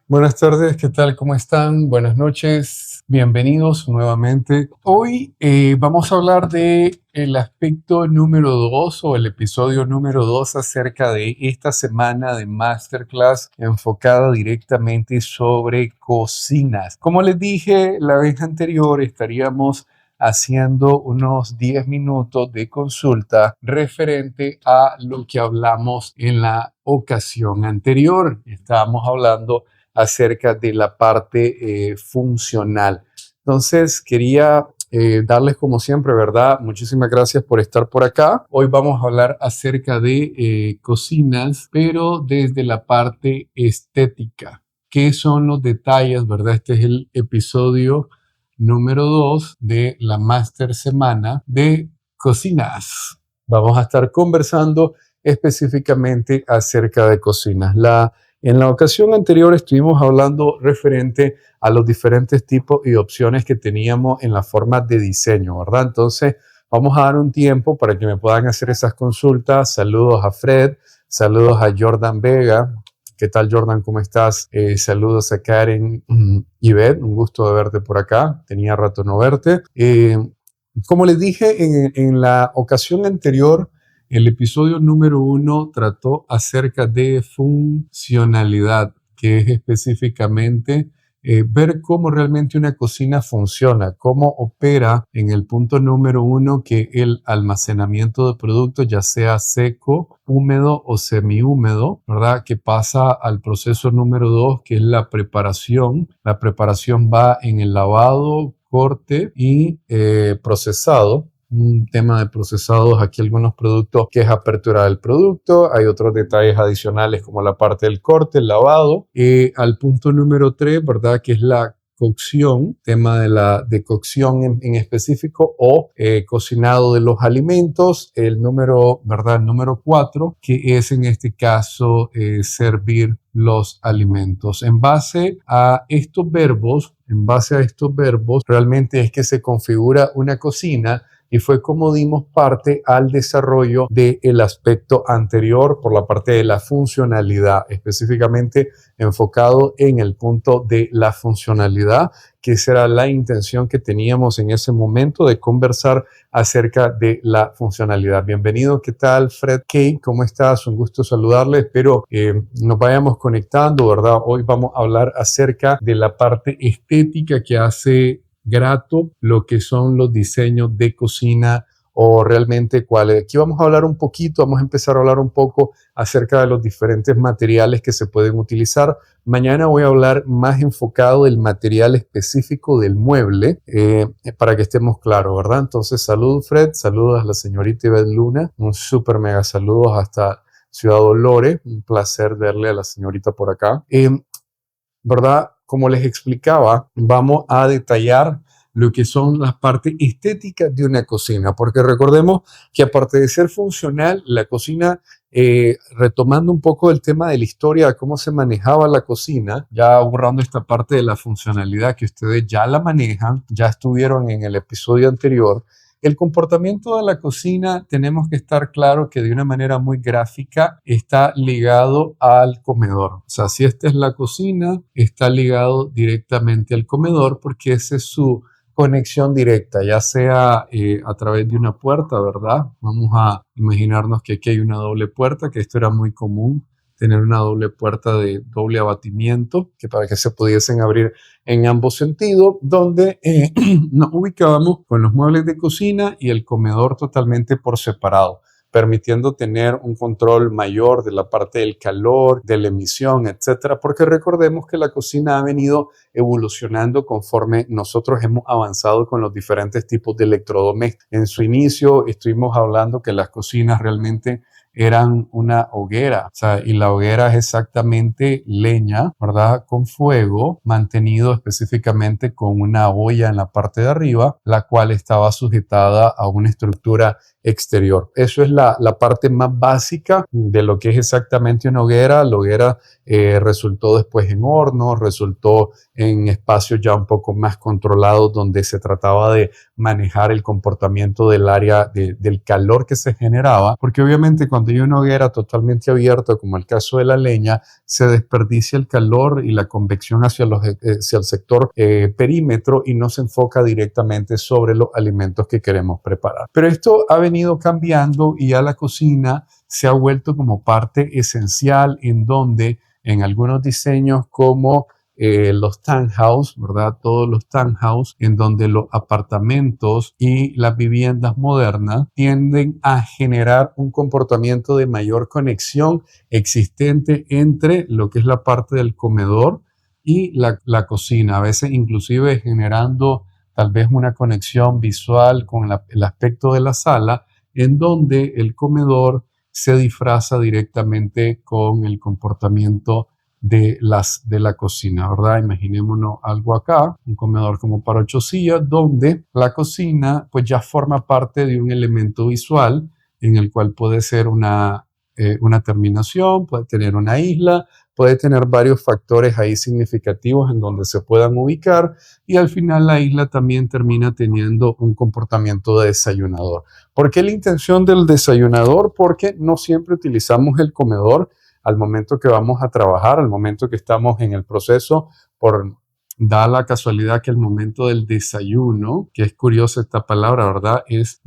Buenas tardes, ¿qué tal? ¿Cómo están? Buenas noches, bienvenidos nuevamente. Hoy vamos a hablar de el aspecto número 2 o el episodio número 2 acerca de esta semana de Masterclass enfocada directamente sobre cocinas. Como les dije la vez anterior, estaríamos haciendo unos 10 minutos de consulta referente a lo que hablamos en la ocasión anterior. Estábamos hablando acerca de la parte funcional. Entonces, quería darles como siempre, ¿verdad? Muchísimas gracias por estar por acá. Hoy vamos a hablar acerca de cocinas, pero desde la parte estética. ¿Qué son los detalles, verdad? Este es el episodio número 2 de la Master Semana de Cocinas. Vamos a estar conversando específicamente acerca de cocinas. En la ocasión anterior estuvimos hablando referente a los diferentes tipos y opciones que teníamos en la forma de diseño, ¿verdad? Entonces, vamos a dar un tiempo para que me puedan hacer esas consultas. Saludos a Fred, saludos a Jordan Vega. ¿Qué tal, Jordan? ¿Cómo estás? Saludos a Karen y Beth. Un gusto de verte por acá. Tenía rato no verte. Como les dije en la ocasión anterior, el episodio número 1 trató acerca de funcionalidad, que es específicamente ver cómo realmente una cocina funciona, cómo opera en el punto número 1, que el almacenamiento de productos, ya sea seco, húmedo o semihúmedo, ¿verdad? Que pasa al proceso número 2, que es la preparación. La preparación va en el lavado, corte y procesado. Un tema de procesados, aquí algunos productos que es apertura del producto, hay otros detalles adicionales como la parte del corte, el lavado, al punto número 3, ¿verdad? Que es la cocción, tema de cocción en específico o cocinado de los alimentos, el número, ¿verdad? El número 4, que es en este caso servir los alimentos. En base a estos verbos, realmente es que se configura una cocina. Y fue como dimos parte al desarrollo del aspecto anterior por la parte de la funcionalidad, específicamente enfocado en el punto de la funcionalidad, que esa era la intención que teníamos en ese momento de conversar acerca de la funcionalidad. Bienvenido, ¿qué tal, Fred Kay? ¿Cómo estás? Un gusto saludarle. Espero nos vayamos conectando, ¿verdad? Hoy vamos a hablar acerca de la parte estética que hace grato lo que son los diseños de cocina o realmente cuáles. Aquí vamos a hablar un poquito, vamos a empezar a hablar un poco acerca de los diferentes materiales que se pueden utilizar. Mañana voy a hablar más enfocado del material específico del mueble para que estemos claros, ¿verdad? Entonces, saludos Fred, saludos a la señorita Ibeth Luna, un súper mega saludos hasta Ciudad Dolores, un placer verle a la señorita por acá. ¿Verdad? Como les explicaba, vamos a detallar lo que son las partes estéticas de una cocina, porque recordemos que aparte de ser funcional, la cocina, retomando un poco el tema de la historia, de cómo se manejaba la cocina, ya borrando esta parte de la funcionalidad que ustedes ya la manejan, ya estuvieron en el episodio anterior. El comportamiento de la cocina, tenemos que estar claro que de una manera muy gráfica está ligado al comedor. O sea, si esta es la cocina, está ligado directamente al comedor porque esa es su conexión directa, ya sea a través de una puerta, ¿verdad? Vamos a imaginarnos que aquí hay una doble puerta, que esto era muy común, tener una doble puerta de doble abatimiento, que para que se pudiesen abrir en ambos sentidos, donde nos ubicábamos con los muebles de cocina y el comedor totalmente por separado, permitiendo tener un control mayor de la parte del calor, de la emisión, etcétera, porque recordemos que la cocina ha venido evolucionando conforme nosotros hemos avanzado con los diferentes tipos de electrodomésticos. En su inicio estuvimos hablando que las cocinas realmente eran una hoguera, o sea, y la hoguera es exactamente leña, ¿verdad? Con fuego, mantenido específicamente con una olla en la parte de arriba, la cual estaba sujetada a una estructura exterior. Eso es la parte más básica de lo que es exactamente una hoguera. La hoguera resultó después en hornos, resultó en espacios ya un poco más controlados donde se trataba de manejar el comportamiento del área del calor que se generaba, porque obviamente cuando hay una hoguera totalmente abierta, como el caso de la leña, se desperdicia el calor y la convección hacia el sector perímetro y no se enfoca directamente sobre los alimentos que queremos preparar. Pero esto ha venido cambiando y ya la cocina se ha vuelto como parte esencial en donde en algunos diseños como los townhouse, ¿verdad? Todos los townhouse en donde los apartamentos y las viviendas modernas tienden a generar un comportamiento de mayor conexión existente entre lo que es la parte del comedor y la cocina, a veces inclusive generando tal vez una conexión visual con el aspecto de la sala, en donde el comedor se disfraza directamente con el comportamiento de la cocina, ¿verdad? Imaginémonos algo acá, un comedor como para 8 sillas, donde la cocina pues ya forma parte de un elemento visual en el cual puede ser una terminación, puede tener una isla, puede tener varios factores ahí significativos en donde se puedan ubicar y al final la isla también termina teniendo un comportamiento de desayunador. ¿Por qué la intención del desayunador? Porque no siempre utilizamos el comedor al momento que vamos a trabajar, al momento que estamos en el proceso, da la casualidad que el momento del desayuno, que es curiosa esta palabra, ¿verdad? Es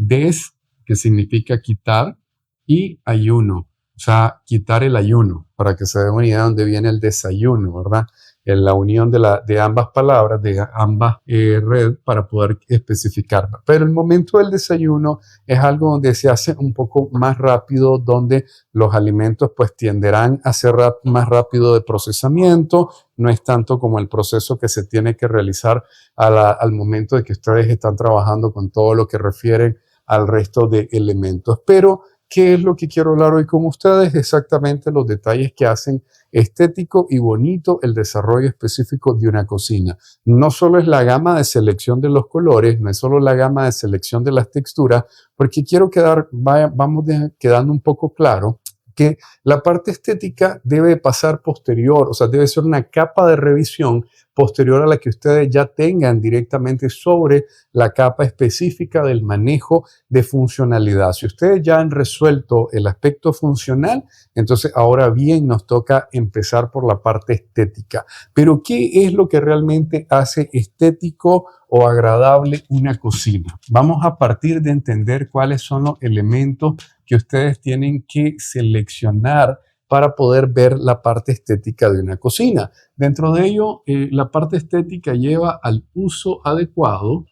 que significa quitar, y ayuno. O sea, quitar el ayuno, para que se den una idea de dónde viene el desayuno, ¿verdad? En la unión de ambas palabras, de ambas redes, para poder especificarla. Pero el momento del desayuno es algo donde se hace un poco más rápido, donde los alimentos pues tenderán a ser más rápido de procesamiento. No es tanto como el proceso que se tiene que realizar al momento de que ustedes están trabajando con todo lo que refiere al resto de elementos. Pero ¿qué es lo que quiero hablar hoy con ustedes? Exactamente los detalles que hacen estético y bonito el desarrollo específico de una cocina. No solo es la gama de selección de los colores, no es solo la gama de selección de las texturas, porque quiero vamos quedando un poco claro que la parte estética debe pasar posterior, o sea, debe ser una capa de revisión posterior a la que ustedes ya tengan directamente sobre la capa específica del manejo de funcionalidad. Si ustedes ya han resuelto el aspecto funcional, entonces ahora bien nos toca empezar por la parte estética. Pero ¿qué es lo que realmente hace estético o agradable una cocina? Vamos a partir de entender cuáles son los elementos que ustedes tienen que seleccionar para poder ver la parte estética de una cocina. Dentro de ello, la parte estética lleva al uso adecuado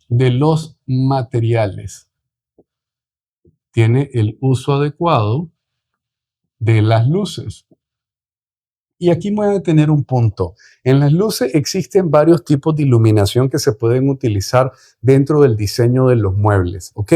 de los materiales. Tiene el uso adecuado de las luces. Y aquí me voy a detener un punto. En las luces existen varios tipos de iluminación que se pueden utilizar dentro del diseño de los muebles, ¿ok?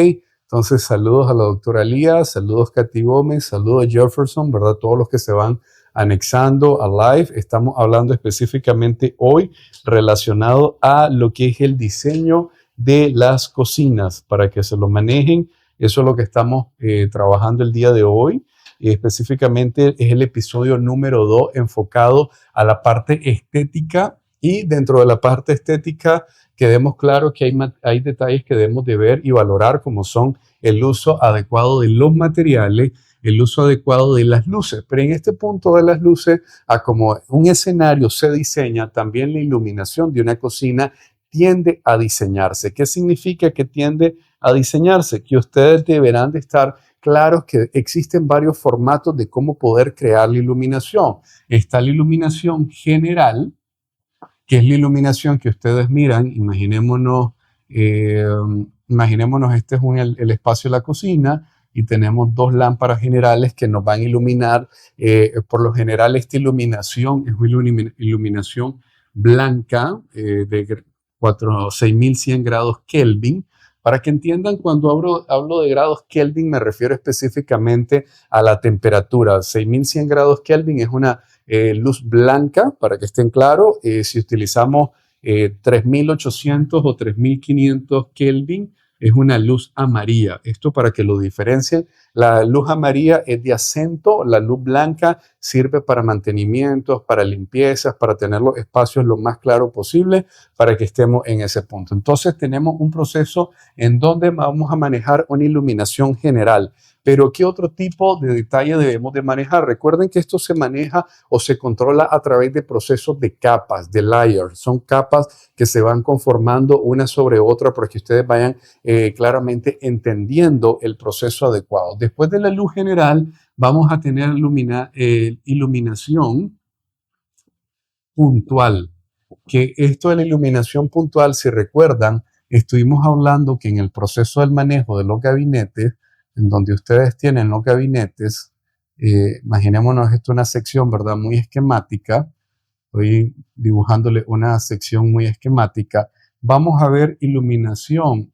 Entonces, saludos a la doctora Lía, saludos Katy Gómez, saludos Jefferson, ¿verdad? Todos los que se van anexando a live. Estamos hablando específicamente hoy relacionado a lo que es el diseño de las cocinas para que se lo manejen. Eso es lo que estamos trabajando el día de hoy. Específicamente es el episodio número 2 enfocado a la parte estética, y dentro de la parte estética quedemos claros que hay detalles que debemos de ver y valorar, como son el uso adecuado de los materiales, el uso adecuado de las luces. Pero en este punto de las luces, a como un escenario se diseña, también la iluminación de una cocina tiende a diseñarse. ¿Qué significa que tiende a diseñarse? Que ustedes deberán de estar claros que existen varios formatos de cómo poder crear la iluminación. Está la iluminación general, que es la iluminación que ustedes miran. Imaginémonos, este es el espacio de la cocina y tenemos dos lámparas generales que nos van a iluminar. Por lo general, esta iluminación es una iluminación blanca de 6100 grados Kelvin. Para que entiendan, cuando hablo de grados Kelvin, me refiero específicamente a la temperatura. 6100 grados Kelvin es una luz blanca, para que estén claros. Si utilizamos 3800 o 3500 Kelvin, es una luz amarilla. Esto para que lo diferencien. La luz amarilla es de acento, la luz blanca sirve para mantenimientos, para limpiezas, para tener los espacios lo más claro posible para que estemos en ese punto. Entonces tenemos un proceso en donde vamos a manejar una iluminación general. Pero ¿qué otro tipo de detalle debemos de manejar? Recuerden que esto se maneja o se controla a través de procesos de capas, de layers. Son capas que se van conformando una sobre otra para que ustedes vayan claramente entendiendo el proceso adecuado. Después de la luz general, vamos a tener iluminación puntual. Que esto de la iluminación puntual, si recuerdan, estuvimos hablando que en el proceso del manejo de los gabinetes, en donde ustedes tienen los gabinetes, imaginémonos esto una sección, ¿verdad? Muy esquemática. Estoy dibujándole una sección muy esquemática. Vamos a ver iluminación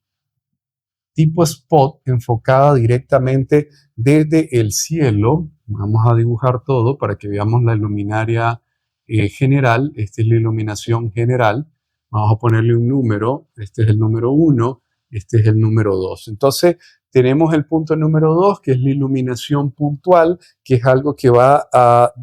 tipo spot enfocada directamente desde el cielo. Vamos a dibujar todo para que veamos la luminaria general. Esta es la iluminación general. Vamos a ponerle un número. Este es el número 1. Este es el número 2. Entonces, tenemos el punto número 2, que es la iluminación puntual, que es algo que va a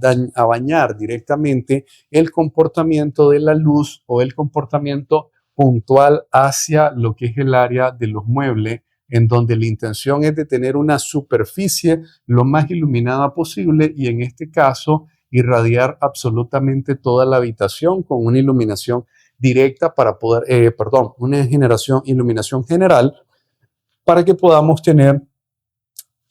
bañar directamente el comportamiento de la luz o el comportamiento puntual hacia lo que es el área de los muebles, en donde la intención es de tener una superficie lo más iluminada posible y en este caso irradiar absolutamente toda la habitación con una iluminación directa para poder, una iluminación general para que podamos tener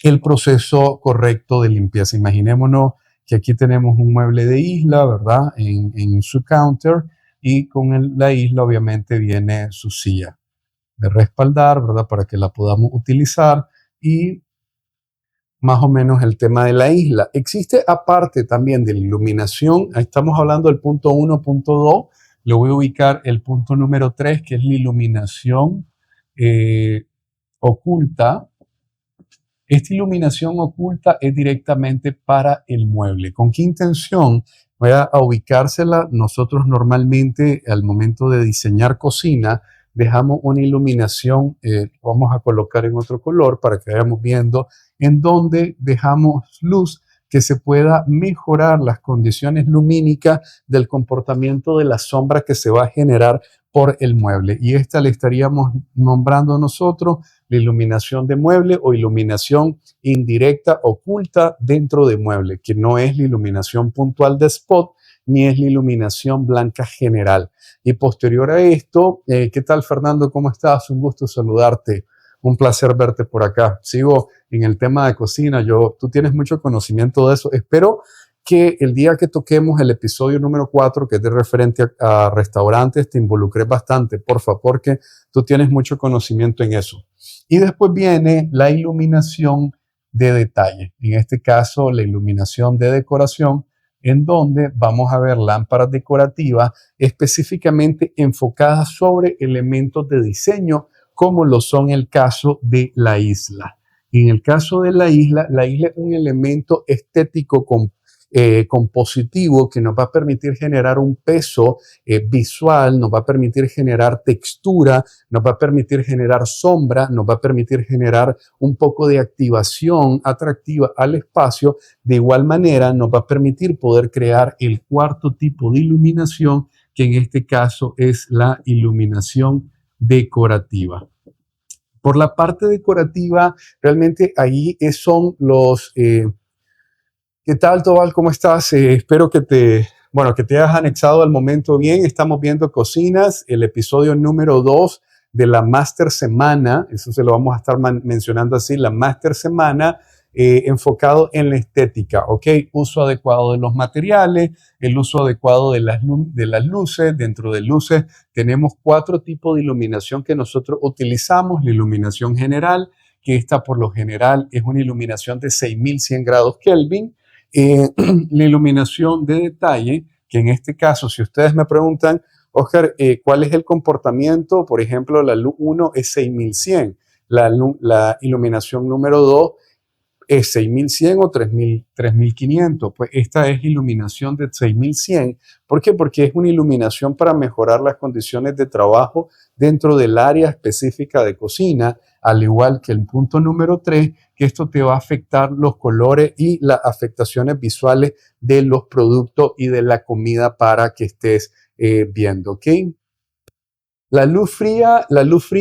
el proceso correcto de limpieza. Imaginémonos que aquí tenemos un mueble de isla, ¿verdad? En su counter y con la isla obviamente viene su silla de respaldar, ¿verdad? Para que la podamos utilizar y más o menos el tema de la isla. Existe aparte también de la iluminación, ahí estamos hablando del punto 1, punto 2, le voy a ubicar el punto número 3, que es la iluminación oculta. Esta iluminación oculta es directamente para el mueble. ¿Con qué intención? Voy a ubicársela. Nosotros normalmente al momento de diseñar cocina dejamos una iluminación, vamos a colocar en otro color para que vayamos viendo, en donde dejamos luz que se pueda mejorar las condiciones lumínicas del comportamiento de la sombra que se va a generar por el mueble. Y esta le estaríamos nombrando nosotros la iluminación de mueble o iluminación indirecta oculta dentro de mueble, que no es la iluminación puntual de spot, ni es la iluminación blanca general. Y posterior a esto, ¿qué tal, Fernando? ¿Cómo estás? Un gusto saludarte. Un placer verte por acá. Sigo en el tema de cocina. Tú tienes mucho conocimiento de eso. Espero que el día que toquemos el episodio número 4, que es de referente a restaurantes, te involucres bastante, porfa, porque tú tienes mucho conocimiento en eso. Y después viene la iluminación de detalle. En este caso, la iluminación de decoración, en donde vamos a ver lámparas decorativas específicamente enfocadas sobre elementos de diseño, como lo son el caso de la isla. En el caso de la isla es un elemento estético compositivo que nos va a permitir generar un peso visual, nos va a permitir generar textura, nos va a permitir generar sombra, nos va a permitir generar un poco de activación atractiva al espacio. De igual manera, nos va a permitir poder crear el cuarto tipo de iluminación, que en este caso es la iluminación decorativa. Por la parte decorativa, realmente ahí son los... ¿Qué tal, Tobal? ¿Cómo estás? Espero que te hayas anexado al momento bien. Estamos viendo cocinas, el episodio número 2 de la Master Semana. Eso se lo vamos a estar mencionando así, la Master Semana, enfocado en la estética, ¿ok? Uso adecuado de los materiales, el uso adecuado de las luces. Dentro de luces tenemos 4 tipos de iluminación que nosotros utilizamos. La iluminación general, que esta por lo general es una iluminación de 6100 grados Kelvin. La iluminación de detalle, que en este caso, si ustedes me preguntan, Oscar, ¿cuál es el comportamiento? Por ejemplo, la luz 1 es 6100, la iluminación número 2 ¿Es 6100 o 3500? Pues esta es iluminación de 6100. ¿Por qué? Porque es una iluminación para mejorar las condiciones de trabajo dentro del área específica de cocina, al igual que el punto número 3, que esto te va a afectar los colores y las afectaciones visuales de los productos y de la comida para que estés viendo, ¿ok? La luz fría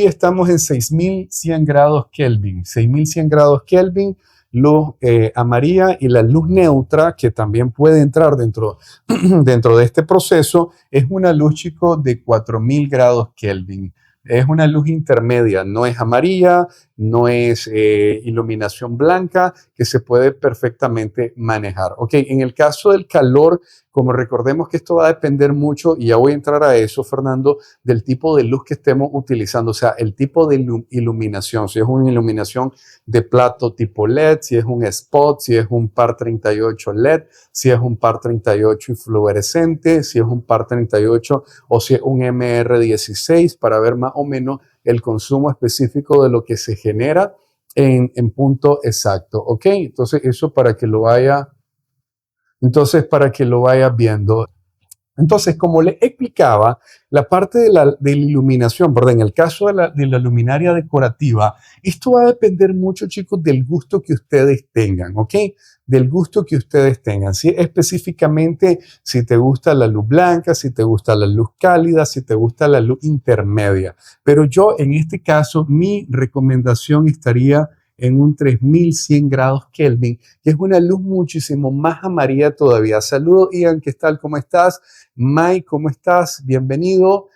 estamos en 6100 grados Kelvin. 6100 grados Kelvin, luz amarilla, y la luz neutra, que también puede entrar dentro de este proceso, es una luz, chicos, de 4000 grados Kelvin. Es una luz intermedia, no es amarilla, no es iluminación blanca, que se puede perfectamente manejar. Ok, en el caso del calor, como recordemos que esto va a depender mucho, y ya voy a entrar a eso, Fernando, del tipo de luz que estemos utilizando, o sea, el tipo de iluminación, si es una iluminación de plato tipo LED, si es un spot, si es un par 38 LED, si es un par 38 fluorescente, si es un par 38 o si es un MR16, para ver más o menos el consumo específico de lo que se genera en punto exacto, ¿ok? Entonces eso para que lo vaya viendo. Entonces, como le explicaba, la parte de la iluminación, ¿verdad? En el caso de la luminaria decorativa, esto va a depender mucho, chicos, del gusto que ustedes tengan, ¿ok? Del gusto que ustedes tengan. ¿Sí? Específicamente, si te gusta la luz blanca, si te gusta la luz cálida, si te gusta la luz intermedia. Pero yo, en este caso, mi recomendación estaría en un 3100 grados Kelvin, que es una luz muchísimo más amarilla todavía. Saludos, Ian, ¿qué tal? ¿Cómo estás? Mike, ¿cómo estás? Bienvenido.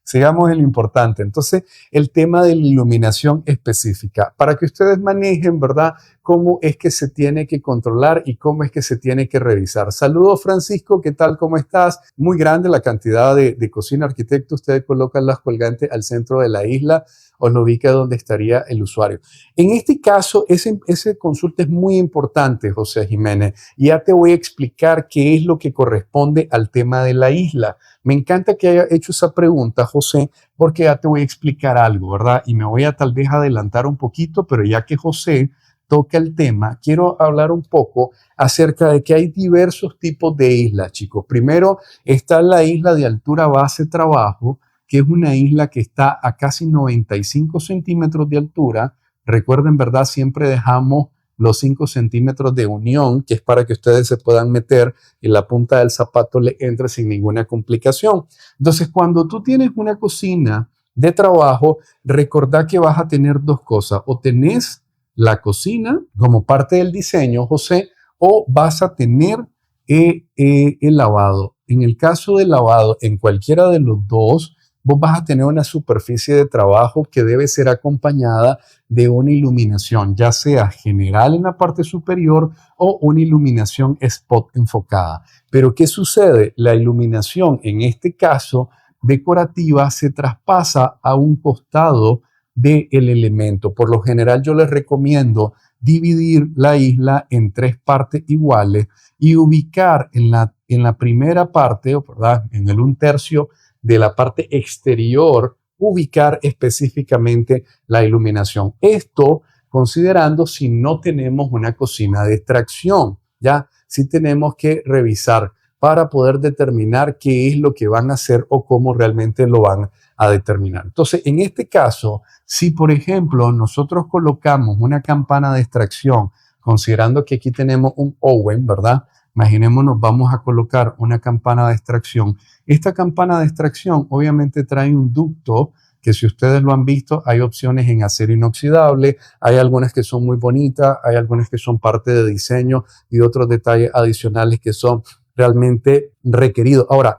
Sigamos en lo importante. Entonces, el tema de la iluminación específica, para que ustedes manejen, ¿verdad? Cómo es que se tiene que controlar y cómo es que se tiene que revisar. Saludos, Francisco, ¿qué tal? ¿Cómo estás? Muy grande la cantidad de cocina arquitecto. Ustedes colocan las colgantes al centro de la isla o lo ubica donde estaría el usuario. En este caso, ese consulta es muy importante, José Jiménez. Y ya te voy a explicar qué es lo que corresponde al tema de la isla. Me encanta que haya hecho esa pregunta, José, porque ya te voy a explicar algo, ¿verdad? Y me voy a tal vez adelantar un poquito, pero ya que José toca el tema, quiero hablar un poco acerca de que hay diversos tipos de islas, chicos. Primero está la isla de altura base trabajo, que es una isla que está a casi 95 centímetros de altura. Recuerden, ¿verdad? Siempre dejamos los 5 centímetros de unión, que es para que ustedes se puedan meter y la punta del zapato le entre sin ninguna complicación. Entonces, cuando tú tienes una cocina de trabajo, recordá que vas a tener dos cosas. O tenés la cocina como parte del diseño, José, o vas a tener el lavado. En el caso del lavado, en cualquiera de los dos, vos vas a tener una superficie de trabajo que debe ser acompañada de una iluminación, ya sea general en la parte superior o una iluminación spot enfocada. Pero ¿qué sucede? La iluminación, en este caso decorativa, se traspasa a un costado del elemento. Por lo general, yo les recomiendo dividir la isla en 3 partes iguales y ubicar en la primera parte, ¿verdad? En el 1/3 de la parte exterior, ubicar específicamente la iluminación. Esto considerando si no tenemos una cocina de extracción, ¿ya? Si tenemos que revisar para poder determinar qué es lo que van a hacer o cómo realmente lo van a determinar. Entonces, en este caso, si por ejemplo nosotros colocamos una campana de extracción, considerando que aquí tenemos un Owen, ¿verdad? Imaginémonos, vamos a colocar una campana de extracción. Esta campana de extracción obviamente trae un ducto que, si ustedes lo han visto, hay opciones en acero inoxidable, hay algunas que son muy bonitas, hay algunas que son parte de diseño y otros detalles adicionales que son realmente requeridos. Ahora,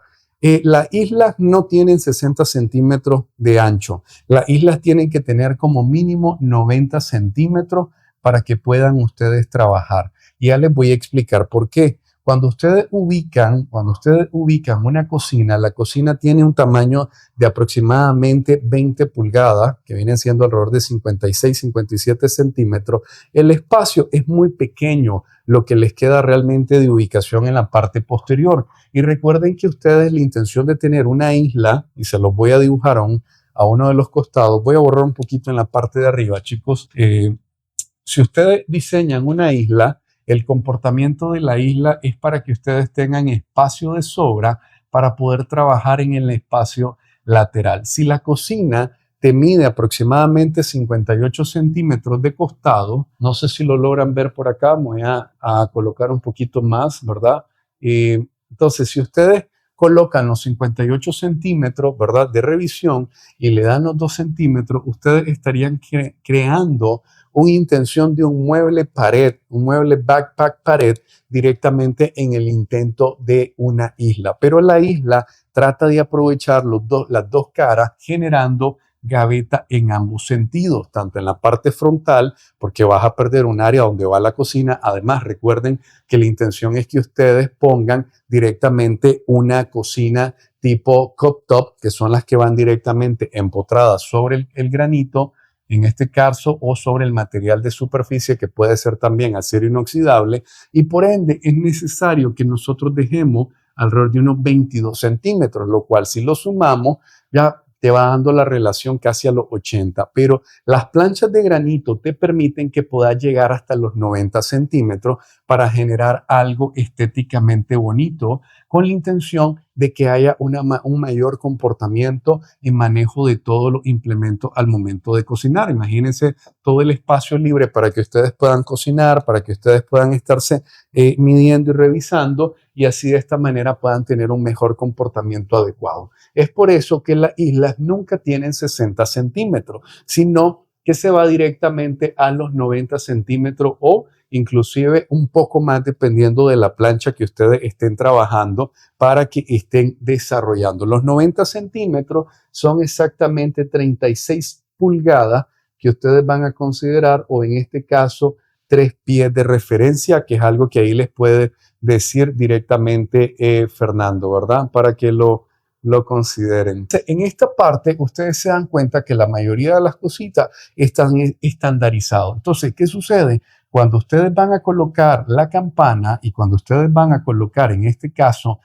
las islas no tienen 60 centímetros de ancho. Las islas tienen que tener como mínimo 90 centímetros para que puedan ustedes trabajar. Y ya les voy a explicar por qué. Cuando ustedes ubican una cocina, la cocina tiene un tamaño de aproximadamente 20 pulgadas, que vienen siendo alrededor de 56, 57 centímetros. El espacio es muy pequeño, lo que les queda realmente de ubicación en la parte posterior. Y recuerden que ustedes, la intención de tener una isla, y se los voy a dibujar a uno de los costados, voy a borrar un poquito en la parte de arriba, chicos, Si ustedes diseñan una isla, el comportamiento de la isla es para que ustedes tengan espacio de sobra para poder trabajar en el espacio lateral. Si la cocina te mide aproximadamente 58 centímetros de costado, no sé si lo logran ver por acá, voy a colocar un poquito más, ¿verdad? Entonces, si ustedes colocan los 58 centímetros, ¿verdad?, de revisión y le dan los 2 centímetros, ustedes estarían creando una intención de un mueble pared, un mueble backpack pared directamente en el intento de una isla. Pero la isla trata de aprovechar las dos caras generando gaveta en ambos sentidos, tanto en la parte frontal, porque vas a perder un área donde va la cocina. Además, recuerden que la intención es que ustedes pongan directamente una cocina tipo cooktop, que son las que van directamente empotradas sobre el granito, en este caso, o sobre el material de superficie, que puede ser también acero inoxidable, y por ende es necesario que nosotros dejemos alrededor de unos 22 centímetros, lo cual si lo sumamos ya te va dando la relación casi a los 80, pero las planchas de granito te permiten que puedas llegar hasta los 90 centímetros para generar algo estéticamente bonito, con la intención de que haya un mayor comportamiento y manejo de todos los implementos al momento de cocinar. Imagínense todo el espacio libre para que ustedes puedan cocinar, para que ustedes puedan estarse midiendo y revisando, y así de esta manera puedan tener un mejor comportamiento adecuado. Es por eso que las islas nunca tienen 60 centímetros, sino que se va directamente a los 90 centímetros o inclusive un poco más dependiendo de la plancha que ustedes estén trabajando para que estén desarrollando. Los 90 centímetros son exactamente 36 pulgadas que ustedes van a considerar, o en este caso 3 pies de referencia, que es algo que ahí les puede decir directamente Fernando, ¿verdad? Para que lo consideren. En esta parte, ustedes se dan cuenta que la mayoría de las cositas están estandarizadas. Entonces, ¿qué sucede? Cuando ustedes van a colocar la campana y cuando ustedes van a colocar, en este caso,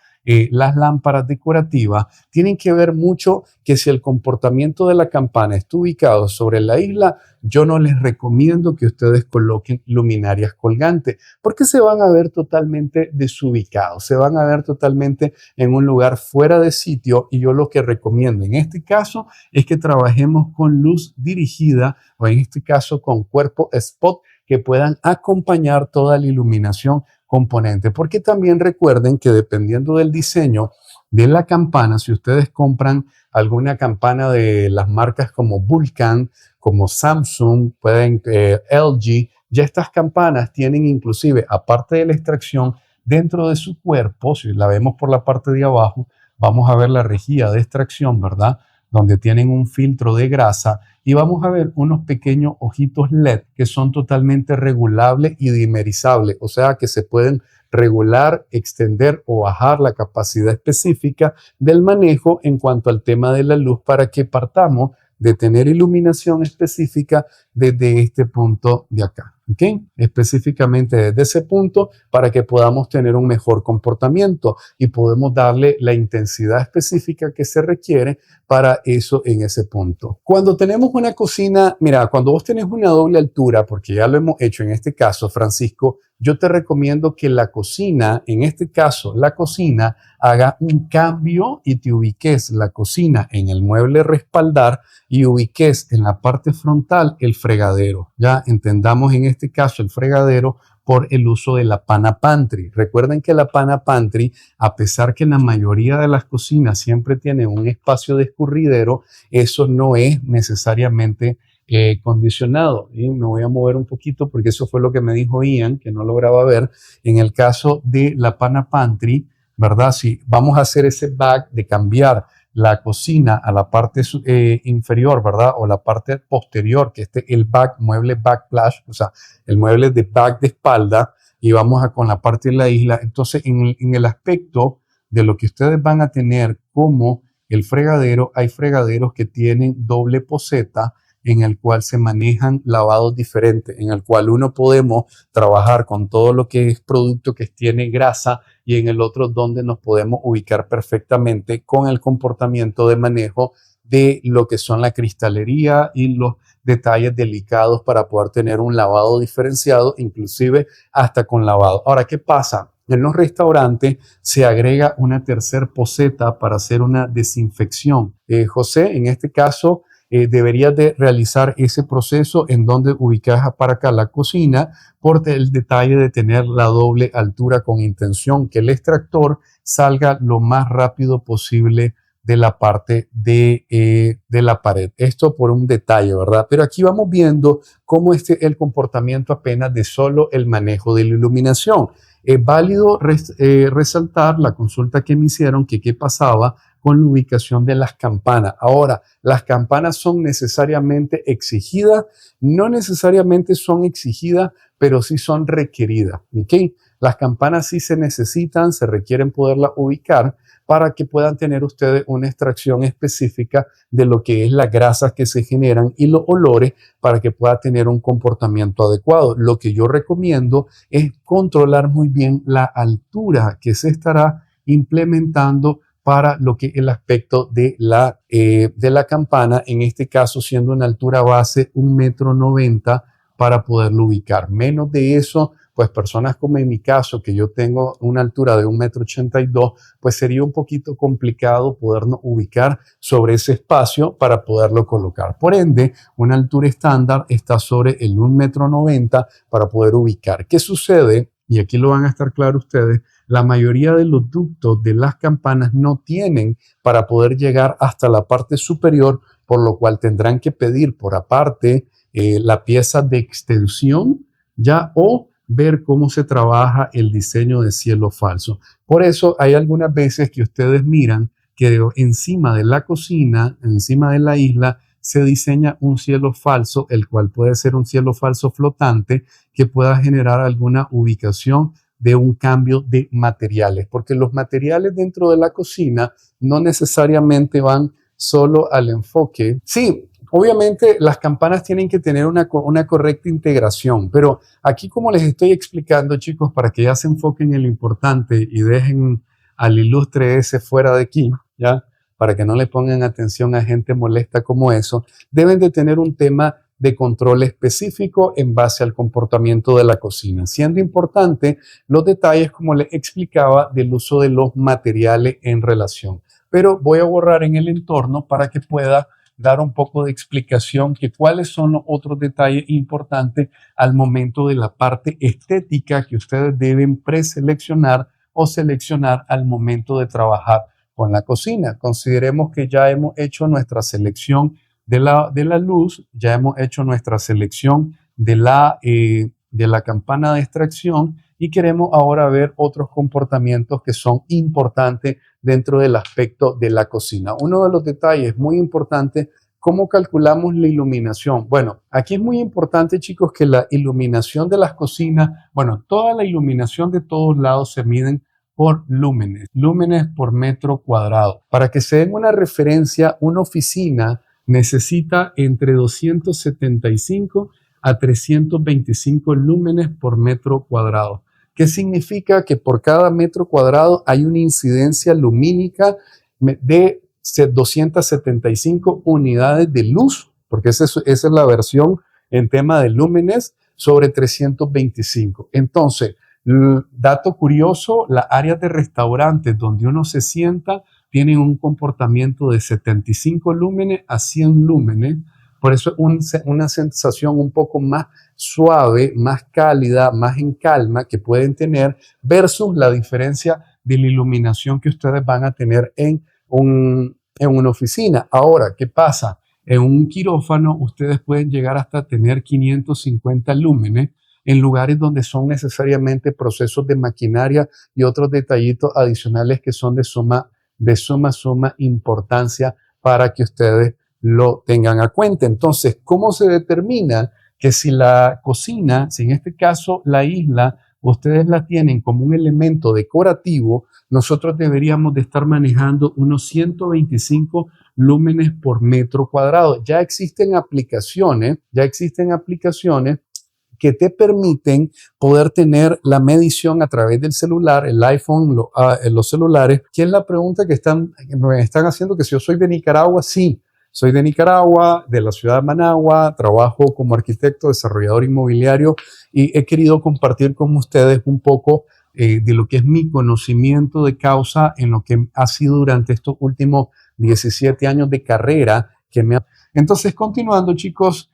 las lámparas decorativas, tienen que ver mucho que si el comportamiento de la campana está ubicado sobre la isla, yo no les recomiendo que ustedes coloquen luminarias colgantes, porque se van a ver totalmente desubicados, se van a ver totalmente en un lugar fuera de sitio, y yo lo que recomiendo en este caso es que trabajemos con luz dirigida, o en este caso con cuerpo spot, que puedan acompañar toda la iluminación componente, porque también recuerden que dependiendo del diseño de la campana, si ustedes compran alguna campana de las marcas como Vulcan, como Samsung, LG, ya estas campanas tienen inclusive, aparte de la extracción, dentro de su cuerpo, si la vemos por la parte de abajo, vamos a ver la rejilla de extracción, ¿verdad?, donde tienen un filtro de grasa, y vamos a ver unos pequeños ojitos LED que son totalmente regulables y dimerizables, o sea que se pueden regular, extender o bajar la capacidad específica del manejo en cuanto al tema de la luz, para que partamos de tener iluminación específica desde este punto de acá. ¿Ok? Específicamente desde ese punto, para que podamos tener un mejor comportamiento y podemos darle la intensidad específica que se requiere para eso en ese punto. Cuando tenemos una cocina, mira, cuando vos tenés una doble altura, porque ya lo hemos hecho en este caso, Francisco, yo te recomiendo que la cocina, en este caso la cocina, haga un cambio y te ubiques la cocina en el mueble respaldar y ubiques en la parte frontal el fregadero. Ya entendamos en este caso el fregadero por el uso de la pana pantry. Recuerden que la pana pantry, a pesar que la mayoría de las cocinas siempre tienen un espacio de escurridero, eso no es necesariamente condicionado. Y me voy a mover un poquito porque eso fue lo que me dijo Ian, que no lograba ver. En el caso de la pana pantry, ¿verdad? Si vamos a hacer ese back de cambiar la cocina a la parte inferior, ¿verdad? O la parte posterior, que esté el back, mueble backplash, o sea, el mueble de back de espalda, y vamos con la parte de la isla. Entonces, en el aspecto de lo que ustedes van a tener como el fregadero, hay fregaderos que tienen doble poceta, en el cual se manejan lavados diferentes, en el cual uno podemos trabajar con todo lo que es producto que tiene grasa, y en el otro donde nos podemos ubicar perfectamente con el comportamiento de manejo de lo que son la cristalería y los detalles delicados para poder tener un lavado diferenciado, inclusive hasta con lavado. Ahora, ¿qué pasa? En los restaurantes se agrega una tercer poceta para hacer una desinfección. José, en este caso, deberías de realizar ese proceso en donde ubicas para acá la cocina por el detalle de tener la doble altura con intención que el extractor salga lo más rápido posible de la parte de la pared. Esto por un detalle, ¿verdad? Pero aquí vamos viendo cómo el comportamiento apenas de solo el manejo de la iluminación. Es válido resaltar la consulta que me hicieron, que qué pasaba con la ubicación de las campanas. Ahora, las campanas son necesariamente exigidas, no necesariamente son exigidas, pero sí son requeridas. ¿Okay? Las campanas sí se necesitan, se requieren poderlas ubicar para que puedan tener ustedes una extracción específica de lo que es las grasas que se generan y los olores para que pueda tener un comportamiento adecuado. Lo que yo recomiendo es controlar muy bien la altura que se estará implementando para lo que es el aspecto de la campana, en este caso siendo una altura base 1,90 m para poderlo ubicar. Menos de eso, pues personas como en mi caso, que yo tengo una altura de 1,82 m, pues sería un poquito complicado podernos ubicar sobre ese espacio para poderlo colocar. Por ende, una altura estándar está sobre el 1,90 m para poder ubicar. ¿Qué sucede? Y aquí lo van a estar claro ustedes. La mayoría de los ductos de las campanas no tienen para poder llegar hasta la parte superior, por lo cual tendrán que pedir por aparte la pieza de extensión ya o ver cómo se trabaja el diseño de cielo falso. Por eso hay algunas veces que ustedes miran que encima de la cocina, encima de la isla, se diseña un cielo falso, el cual puede ser un cielo falso flotante que pueda generar alguna ubicación de un cambio de materiales, porque los materiales dentro de la cocina no necesariamente van solo al enfoque. Sí, obviamente las campanas tienen que tener una correcta integración, pero aquí como les estoy explicando, chicos, para que ya se enfoquen en lo importante y dejen al ilustre ese fuera de aquí, ¿ya? Para que no le pongan atención a gente molesta como eso, deben de tener un tema de control específico en base al comportamiento de la cocina, siendo importante los detalles, como les explicaba, del uso de los materiales en relación. Pero voy a borrar en el entorno para que pueda dar un poco de explicación que cuáles son los otros detalles importantes al momento de la parte estética que ustedes deben preseleccionar o seleccionar al momento de trabajar con la cocina. Consideremos que ya hemos hecho nuestra selección de la luz, ya hemos hecho nuestra selección de la campana de extracción y queremos ahora ver otros comportamientos que son importantes dentro del aspecto de la cocina. Uno de los detalles muy importantes, ¿cómo calculamos la iluminación? Bueno, aquí es muy importante, chicos, que la iluminación de las cocinas, bueno, toda la iluminación de todos lados se miden por lúmenes por metro cuadrado. Para que se den una referencia, una oficina necesita entre 275 a 325 lúmenes por metro cuadrado. ¿Qué significa? Que por cada metro cuadrado hay una incidencia lumínica de 275 unidades de luz, porque esa es la versión en tema de lúmenes sobre 325. Entonces, dato curioso, las áreas de restaurantes donde uno se sienta tienen un comportamiento de 75 lúmenes a 100 lúmenes. Por eso es una sensación un poco más suave, más cálida, más en calma que pueden tener versus la diferencia de la iluminación que ustedes van a tener en una oficina. Ahora, ¿qué pasa? En un quirófano ustedes pueden llegar hasta tener 550 lúmenes en lugares donde son necesariamente procesos de maquinaria y otros detallitos adicionales que son de suma importancia para que ustedes lo tengan a cuenta. Entonces, ¿cómo se determina que si la cocina, si en este caso la isla, ustedes la tienen como un elemento decorativo, nosotros deberíamos de estar manejando unos 125 lúmenes por metro cuadrado? Ya existen aplicaciones que te permiten poder tener la medición a través del celular, el iPhone, los celulares. ¿Qué es la pregunta que me están haciendo? Que si yo soy de Nicaragua, sí. Soy de Nicaragua, de la ciudad de Managua, trabajo como arquitecto, desarrollador inmobiliario y he querido compartir con ustedes un poco de lo que es mi conocimiento de causa en lo que ha sido durante estos últimos 17 años de carrera que me ha... Entonces, continuando, chicos,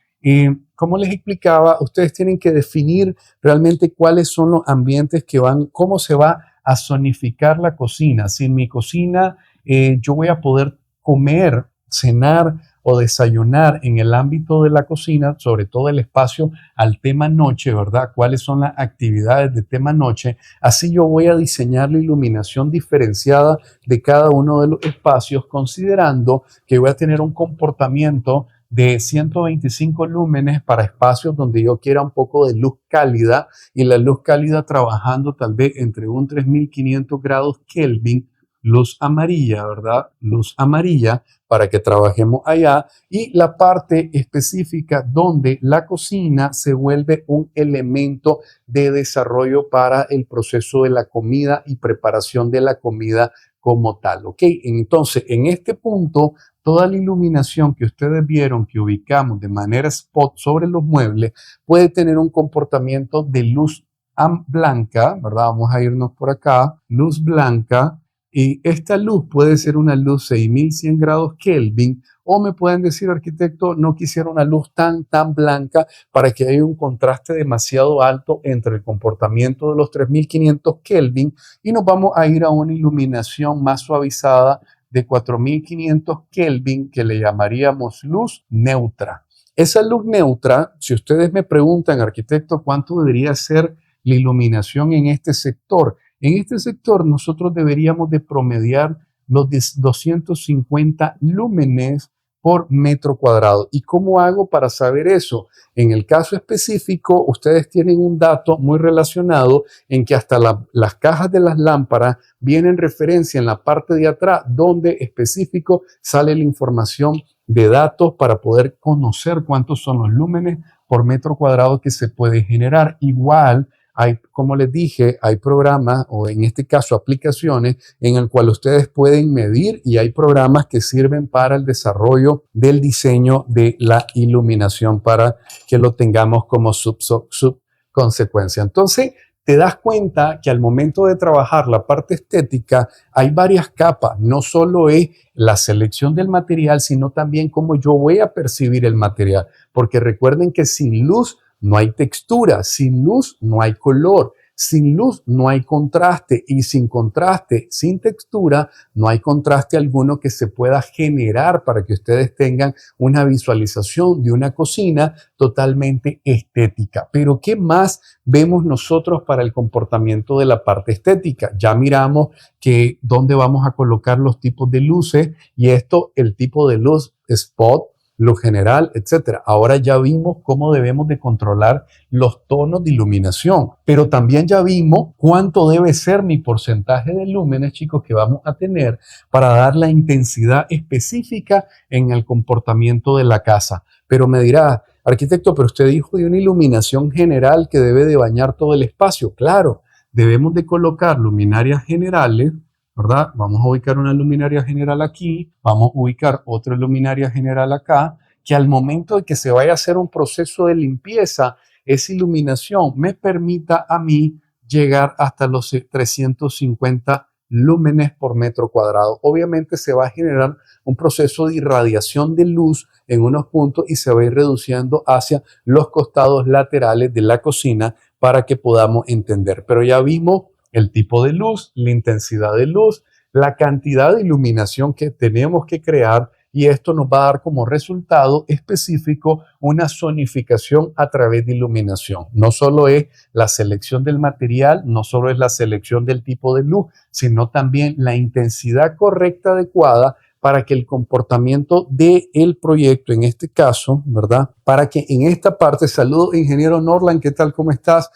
como les explicaba, ustedes tienen que definir realmente cuáles son los ambientes que van, cómo se va a zonificar la cocina. Si en mi cocina yo voy a poder comer, cenar o desayunar en el ámbito de la cocina, sobre todo el espacio al tema noche, ¿verdad? ¿Cuáles son las actividades de tema noche? Así yo voy a diseñar la iluminación diferenciada de cada uno de los espacios, considerando que voy a tener un comportamiento de 125 lúmenes para espacios donde yo quiera un poco de luz cálida y la luz cálida trabajando tal vez entre un 3500 grados Kelvin, luz amarilla, ¿verdad? Luz amarilla para que trabajemos allá y la parte específica donde la cocina se vuelve un elemento de desarrollo para el proceso de la comida y preparación de la comida como tal, ¿ok? Entonces, en este punto, toda la iluminación que ustedes vieron que ubicamos de manera spot sobre los muebles puede tener un comportamiento de luz blanca, ¿verdad? Vamos a irnos por acá, luz blanca, y esta luz puede ser una luz 6100 grados Kelvin o me pueden decir, arquitecto, no quisiera una luz tan blanca para que haya un contraste demasiado alto entre el comportamiento de los 3500 Kelvin y nos vamos a ir a una iluminación más suavizada de 4500 Kelvin que le llamaríamos luz neutra. Esa luz neutra, si ustedes me preguntan, arquitecto, ¿cuánto debería ser la iluminación en este sector? En este sector nosotros deberíamos de promediar los 250 lúmenes por metro cuadrado. ¿Y cómo hago para saber eso? En el caso específico, ustedes tienen un dato muy relacionado en que hasta las cajas de las lámparas vienen referencia en la parte de atrás, donde específico sale la información de datos para poder conocer cuántos son los lúmenes por metro cuadrado que se puede generar. Igual, hay, como les dije, hay programas o en este caso aplicaciones en el cual ustedes pueden medir y hay programas que sirven para el desarrollo del diseño de la iluminación para que lo tengamos como subconsecuencia. Entonces, te das cuenta que al momento de trabajar la parte estética hay varias capas. No solo es la selección del material, sino también cómo yo voy a percibir el material. Porque recuerden que sin luz no hay textura, sin luz no hay color, sin luz no hay contraste y sin contraste, sin textura, no hay contraste alguno que se pueda generar para que ustedes tengan una visualización de una cocina totalmente estética. Pero ¿qué más vemos nosotros para el comportamiento de la parte estética? Ya miramos que dónde vamos a colocar los tipos de luces y esto, el tipo de luz spot, luz general, etcétera. Ahora ya vimos cómo debemos de controlar los tonos de iluminación, pero también ya vimos cuánto debe ser mi porcentaje de lúmenes, chicos, que vamos a tener para dar la intensidad específica en el comportamiento de la casa. Pero me dirá, arquitecto, pero usted dijo de una iluminación general que debe de bañar todo el espacio. Claro, debemos de colocar luminarias generales, ¿verdad? Vamos a ubicar una luminaria general aquí, vamos a ubicar otra luminaria general acá, que al momento de que se vaya a hacer un proceso de limpieza, esa iluminación me permita a mí llegar hasta los 350 lúmenes por metro cuadrado. Obviamente se va a generar un proceso de irradiación de luz en unos puntos y se va a ir reduciendo hacia los costados laterales de la cocina para que podamos entender. Pero ya vimos el tipo de luz, la intensidad de luz, la cantidad de iluminación que tenemos que crear y esto nos va a dar como resultado específico una zonificación a través de iluminación. No solo es la selección del material, no solo es la selección del tipo de luz, sino también la intensidad correcta, adecuada para que el comportamiento del proyecto, en este caso, ¿verdad? Para que en esta parte, saludos, ingeniero Norland, ¿qué tal? ¿Cómo estás?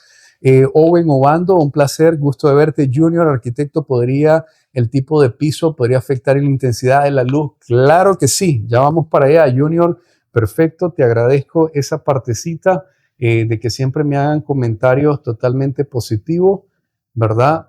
Owen Obando, un placer, gusto de verte. Junior, arquitecto, el tipo de piso podría afectar la intensidad de la luz? Claro que sí, ya vamos para allá. Junior, perfecto, te agradezco esa partecita de que siempre me hagan comentarios totalmente positivos, ¿verdad?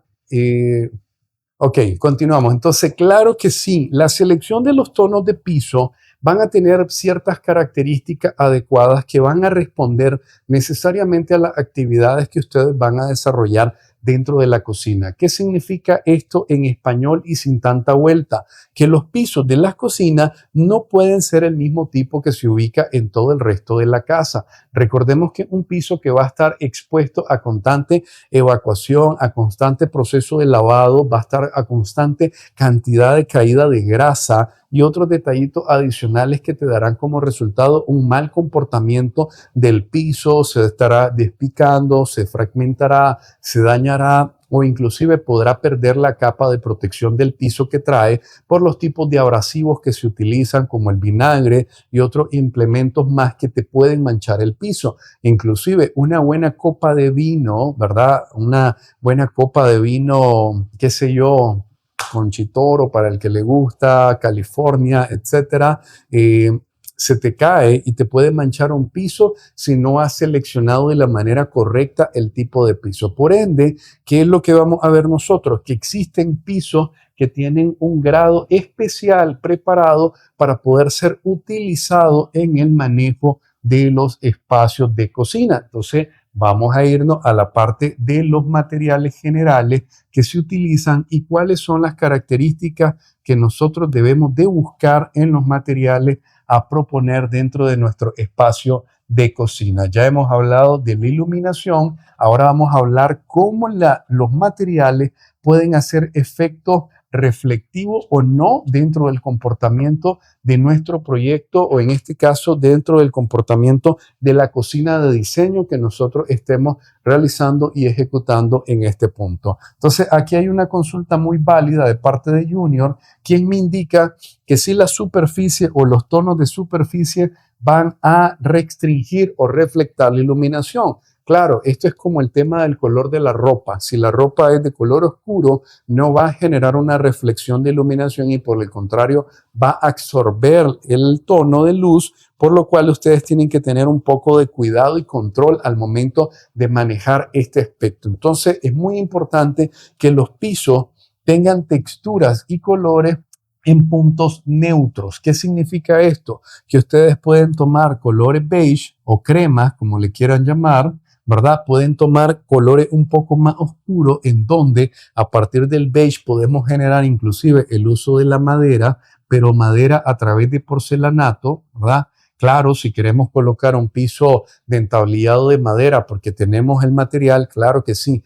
Ok, continuamos. Entonces, claro que sí, la selección de los tonos de piso van a tener ciertas características adecuadas que van a responder necesariamente a las actividades que ustedes van a desarrollar dentro de la cocina. ¿Qué significa esto en español y sin tanta vuelta? Que los pisos de las cocinas no pueden ser el mismo tipo que se ubica en todo el resto de la casa. Recordemos que un piso que va a estar expuesto a constante evacuación, a constante proceso de lavado, va a estar a constante cantidad de caída de grasa y otros detallitos adicionales que te darán como resultado un mal comportamiento del piso, se estará despicando, se fragmentará, se dañará o inclusive podrá perder la capa de protección del piso que trae por los tipos de abrasivos que se utilizan como el vinagre y otros implementos más que te pueden manchar el piso. Inclusive una buena copa de vino, ¿verdad? Una buena copa de vino, qué sé yo, Conchitoro para el que le gusta, California, etcétera, se te cae y te puede manchar un piso si no has seleccionado de la manera correcta el tipo de piso. Por ende, ¿qué es lo que vamos a ver nosotros? Que existen pisos que tienen un grado especial preparado para poder ser utilizado en el manejo de los espacios de cocina. Entonces, vamos a irnos a la parte de los materiales generales que se utilizan y cuáles son las características que nosotros debemos de buscar en los materiales a proponer dentro de nuestro espacio de cocina. Ya hemos hablado de la iluminación, ahora vamos a hablar cómo los materiales pueden hacer efectos reflectivo o no dentro del comportamiento de nuestro proyecto o en este caso dentro del comportamiento de la cocina de diseño que nosotros estemos realizando y ejecutando en este punto. Entonces aquí hay una consulta muy válida de parte de Junior, quien me indica que si la superficie o los tonos de superficie van a restringir o reflectar la iluminación. Claro, esto es como el tema del color de la ropa. Si la ropa es de color oscuro, no va a generar una reflexión de iluminación y por el contrario va a absorber el tono de luz, por lo cual ustedes tienen que tener un poco de cuidado y control al momento de manejar este aspecto. Entonces, es muy importante que los pisos tengan texturas y colores en puntos neutros. ¿Qué significa esto? Que ustedes pueden tomar colores beige o cremas, como le quieran llamar, ¿verdad? Pueden tomar colores un poco más oscuros en donde a partir del beige podemos generar inclusive el uso de la madera, pero madera a través de porcelanato, ¿verdad? Claro, si queremos colocar un piso de entablillado de madera porque tenemos el material, claro que sí.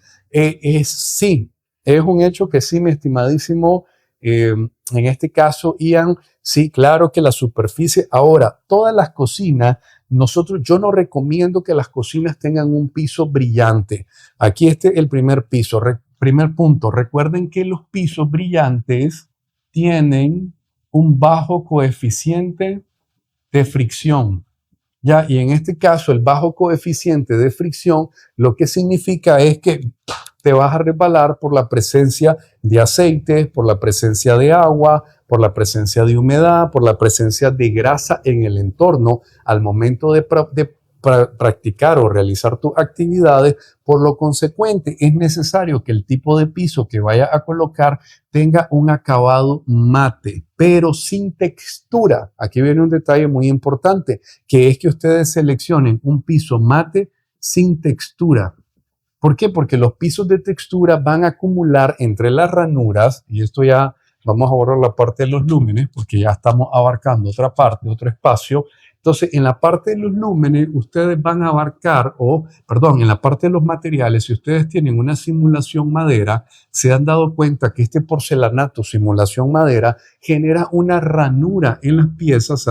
Sí, es un hecho que sí, mi estimadísimo, en este caso, Ian, sí, claro que la superficie. Ahora, todas las cocinas, yo no recomiendo que las cocinas tengan un piso brillante. Aquí el primer piso, primer punto. Recuerden que los pisos brillantes tienen un bajo coeficiente de fricción. Ya, y en este caso, el bajo coeficiente de fricción, lo que significa es que te vas a resbalar por la presencia de aceite, por la presencia de agua, por la presencia de humedad, por la presencia de grasa en el entorno al momento de practicar o realizar tus actividades. Por lo consecuente, es necesario que el tipo de piso que vaya a colocar tenga un acabado mate, pero sin textura. Aquí viene un detalle muy importante, que es que ustedes seleccionen un piso mate sin textura. ¿Por qué? Porque los pisos de textura van a acumular entre las ranuras, y esto ya vamos a borrar la parte de los lúmenes porque ya estamos abarcando otra parte, otro espacio. Entonces, en la parte de los lúmenes, ustedes van a abarcar, en la parte de los materiales, si ustedes tienen una simulación madera, se han dado cuenta que este porcelanato simulación madera genera una ranura en las piezas.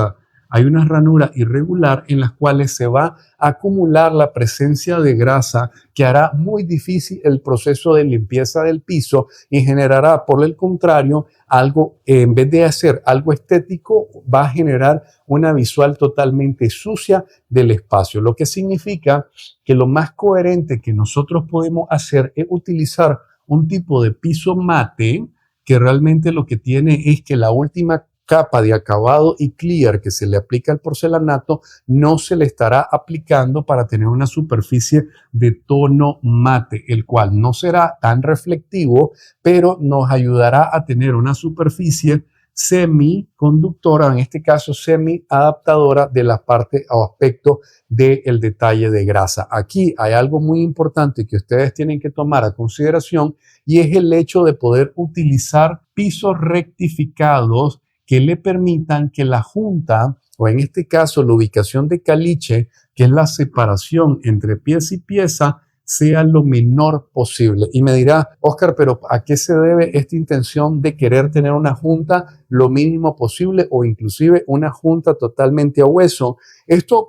Hay una ranura irregular en las cuales se va a acumular la presencia de grasa que hará muy difícil el proceso de limpieza del piso y generará, por el contrario, algo, en vez de hacer algo estético, va a generar una visual totalmente sucia del espacio. Lo que significa que lo más coherente que nosotros podemos hacer es utilizar un tipo de piso mate que realmente lo que tiene es que la última capa de acabado y clear que se le aplica al porcelanato no se le estará aplicando para tener una superficie de tono mate, el cual no será tan reflectivo, pero nos ayudará a tener una superficie semiconductora, en este caso semi-adaptadora de la parte o aspecto del detalle de grasa. Aquí hay algo muy importante que ustedes tienen que tomar a consideración y es el hecho de poder utilizar pisos rectificados que le permitan que la junta, o en este caso la ubicación de caliche, que es la separación entre pieza y pieza, sea lo menor posible. Y me dirá, Oscar, pero ¿a qué se debe esta intención de querer tener una junta lo mínimo posible o inclusive una junta totalmente a hueso?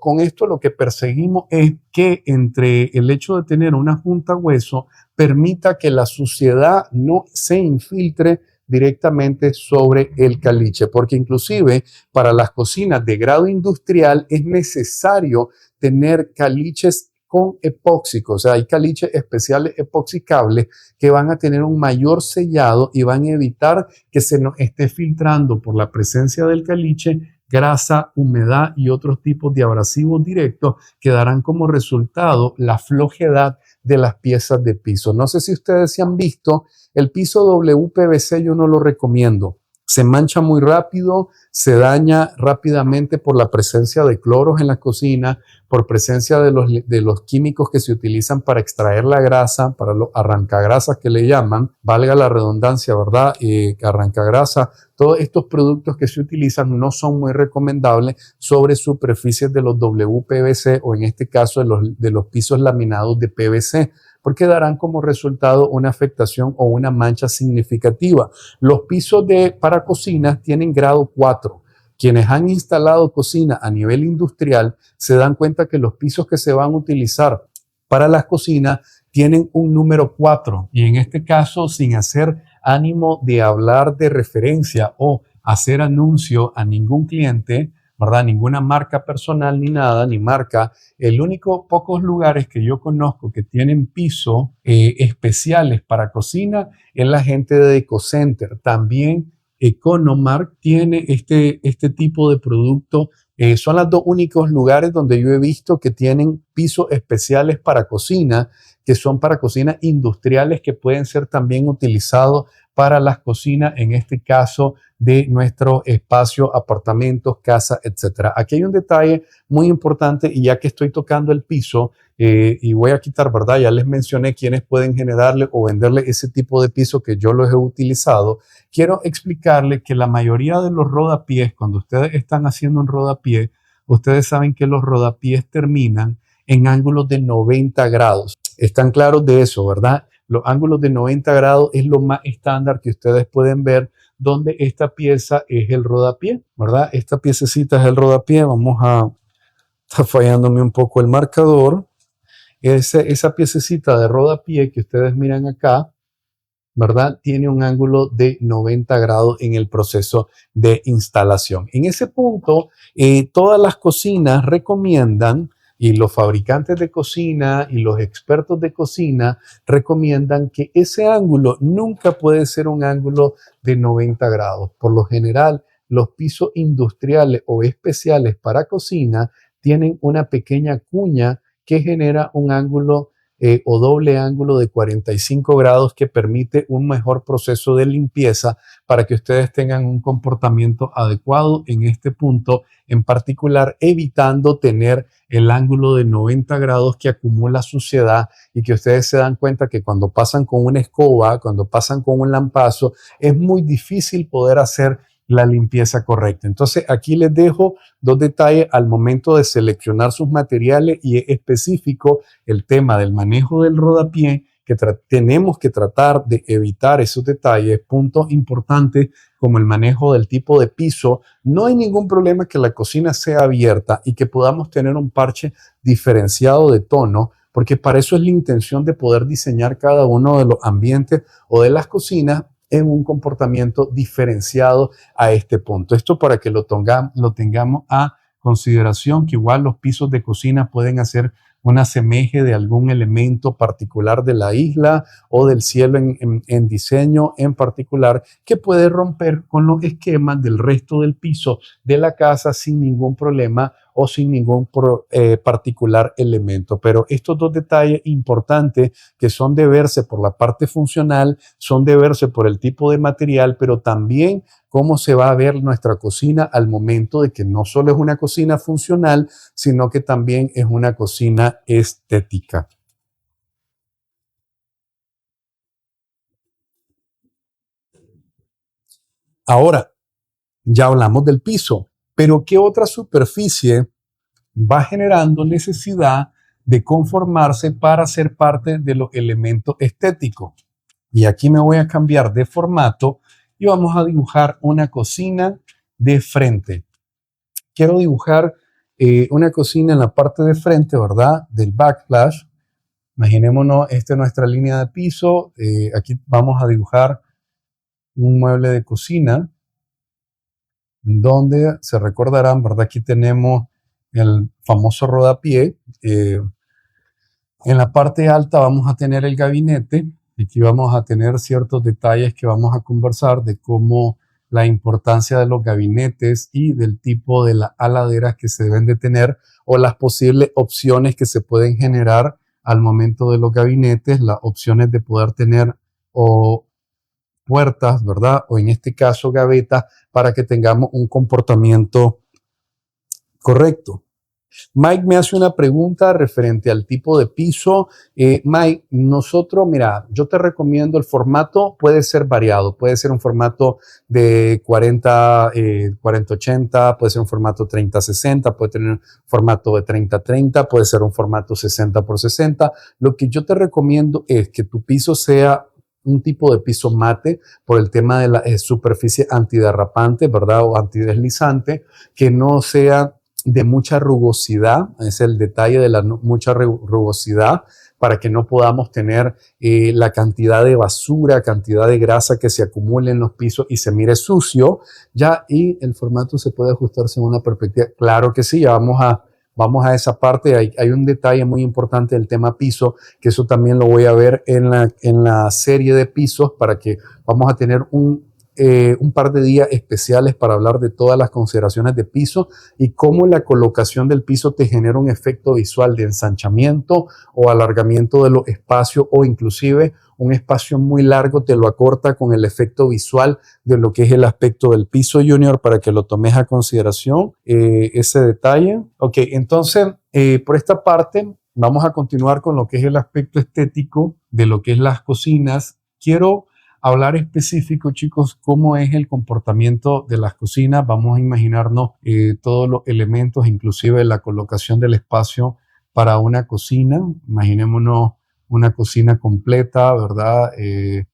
Con esto lo que perseguimos es que entre el hecho de tener una junta a hueso permita que la suciedad no se infiltre directamente sobre el caliche, porque inclusive para las cocinas de grado industrial es necesario tener caliches con epóxico, o sea, hay caliches especiales epoxicables que van a tener un mayor sellado y van a evitar que se nos esté filtrando por la presencia del caliche grasa, humedad y otros tipos de abrasivos directos que darán como resultado la flojedad de las piezas de piso. No sé si ustedes se han visto, el piso WPVC yo no lo recomiendo. Se mancha muy rápido, se daña rápidamente por la presencia de cloros en la cocina, por presencia de los químicos que se utilizan para extraer la grasa, para los arrancagrasas que le llaman, valga la redundancia, ¿verdad? Arrancagrasa, todos estos productos que se utilizan no son muy recomendables sobre superficies de los WPVC o en este caso de los pisos laminados de PVC, porque darán como resultado una afectación o una mancha significativa. Los pisos para cocinas tienen grado 4. Quienes han instalado cocina a nivel industrial se dan cuenta que los pisos que se van a utilizar para las cocinas tienen un número 4 y en este caso, sin hacer ánimo de hablar de referencia o hacer anuncio a ningún cliente, ¿verdad? Ninguna marca personal ni nada, ni marca. El único pocos lugares que yo conozco que tienen pisos especiales para cocina es la gente de EcoCenter. También Economark tiene este tipo de producto. Son los dos únicos lugares donde yo he visto que tienen pisos especiales para cocina, que son para cocinas industriales que pueden ser también utilizados para las cocinas, en este caso de nuestro espacio, apartamentos, casa, etc. Aquí hay un detalle muy importante y ya que estoy tocando el piso y voy a quitar, ¿verdad? Ya les mencioné quiénes pueden generarle o venderle ese tipo de piso que yo los he utilizado. Quiero explicarle que la mayoría de los rodapiés, cuando ustedes están haciendo un rodapié, ustedes saben que los rodapiés terminan en ángulos de 90 grados. Están claros de eso, ¿verdad? Los ángulos de 90 grados es lo más estándar que ustedes pueden ver, donde esta pieza es el rodapié, ¿verdad? Esta piececita es el rodapié. Está fallándome un poco el marcador. Esa piececita de rodapié que ustedes miran acá, ¿verdad? Tiene un ángulo de 90 grados en el proceso de instalación. En ese punto, todas las cocinas recomiendan, y los fabricantes de cocina y los expertos de cocina recomiendan que ese ángulo nunca puede ser un ángulo de 90 grados. Por lo general, los pisos industriales o especiales para cocina tienen una pequeña cuña que genera un ángulo o doble ángulo de 45 grados que permite un mejor proceso de limpieza para que ustedes tengan un comportamiento adecuado en este punto en particular, evitando tener el ángulo de 90 grados que acumula suciedad y que ustedes se dan cuenta que cuando pasan con una escoba, cuando pasan con un lampazo, es muy difícil poder hacer la limpieza correcta. Entonces aquí les dejo dos detalles al momento de seleccionar sus materiales y es específico el tema del manejo del rodapié, que tenemos que tratar de evitar esos detalles, puntos importantes como el manejo del tipo de piso. No hay ningún problema que la cocina sea abierta y que podamos tener un parche diferenciado de tono, porque para eso es la intención de poder diseñar cada uno de los ambientes o de las cocinas en un comportamiento diferenciado a este punto. Esto para que lo tengamos a consideración, que igual los pisos de cocina pueden hacer un asemeje de algún elemento particular de la isla o del cielo en diseño en particular que puede romper con los esquemas del resto del piso de la casa sin ningún problema o sin ningún particular elemento. Pero estos dos detalles importantes que son de verse por la parte funcional, son de verse por el tipo de material, pero también cómo se va a ver nuestra cocina al momento de que no solo es una cocina funcional, sino que también es una cocina estética. Ahora, ya hablamos del piso, pero ¿qué otra superficie va generando necesidad de conformarse para ser parte de los elementos estéticos? Y aquí me voy a cambiar de formato y vamos a dibujar una cocina de frente. Quiero dibujar una cocina en la parte de frente, ¿verdad? Del backsplash. Imaginémonos, esta es nuestra línea de piso. Aquí vamos a dibujar un mueble de cocina donde se recordarán, ¿verdad? Aquí tenemos el famoso rodapié. En la parte alta vamos a tener el gabinete. Aquí vamos a tener ciertos detalles que vamos a conversar de cómo la importancia de los gabinetes y del tipo de las aladeras que se deben de tener o las posibles opciones que se pueden generar al momento de los gabinetes, las opciones de poder tener o puertas, ¿verdad? O en este caso gavetas para que tengamos un comportamiento correcto. Mike me hace una pregunta referente al tipo de piso. Mike, nosotros, mira, yo te recomiendo el formato, puede ser variado, puede ser un formato de 40-80, puede ser un formato 30-60, puede tener un formato de 30-30, puede ser un formato 60x60. Lo que yo te recomiendo es que tu piso sea un tipo de piso mate por el tema de la superficie antiderrapante, ¿verdad? O antideslizante, que no sea de mucha rugosidad, es el detalle de la mucha rugosidad, para que no podamos tener la cantidad de basura, cantidad de grasa que se acumule en los pisos y se mire sucio, ya, y el formato se puede ajustar según la perspectiva. Claro que sí, ya vamos a esa parte. Hay un detalle muy importante del tema piso, que eso también lo voy a ver en la serie de pisos, para que vamos a tener un par de días especiales para hablar de todas las consideraciones de piso y cómo la colocación del piso te genera un efecto visual de ensanchamiento o alargamiento de los espacios, o inclusive un espacio muy largo te lo acorta con el efecto visual de lo que es el aspecto del piso, Junior, para que lo tomes a consideración ese detalle. Ok, entonces por esta parte vamos a continuar con lo que es el aspecto estético de lo que es las cocinas. Quiero hablar específico, chicos, cómo es el comportamiento de las cocinas. Vamos a imaginarnos todos los elementos, inclusive la colocación del espacio para una cocina. Imaginémonos una cocina completa, ¿verdad?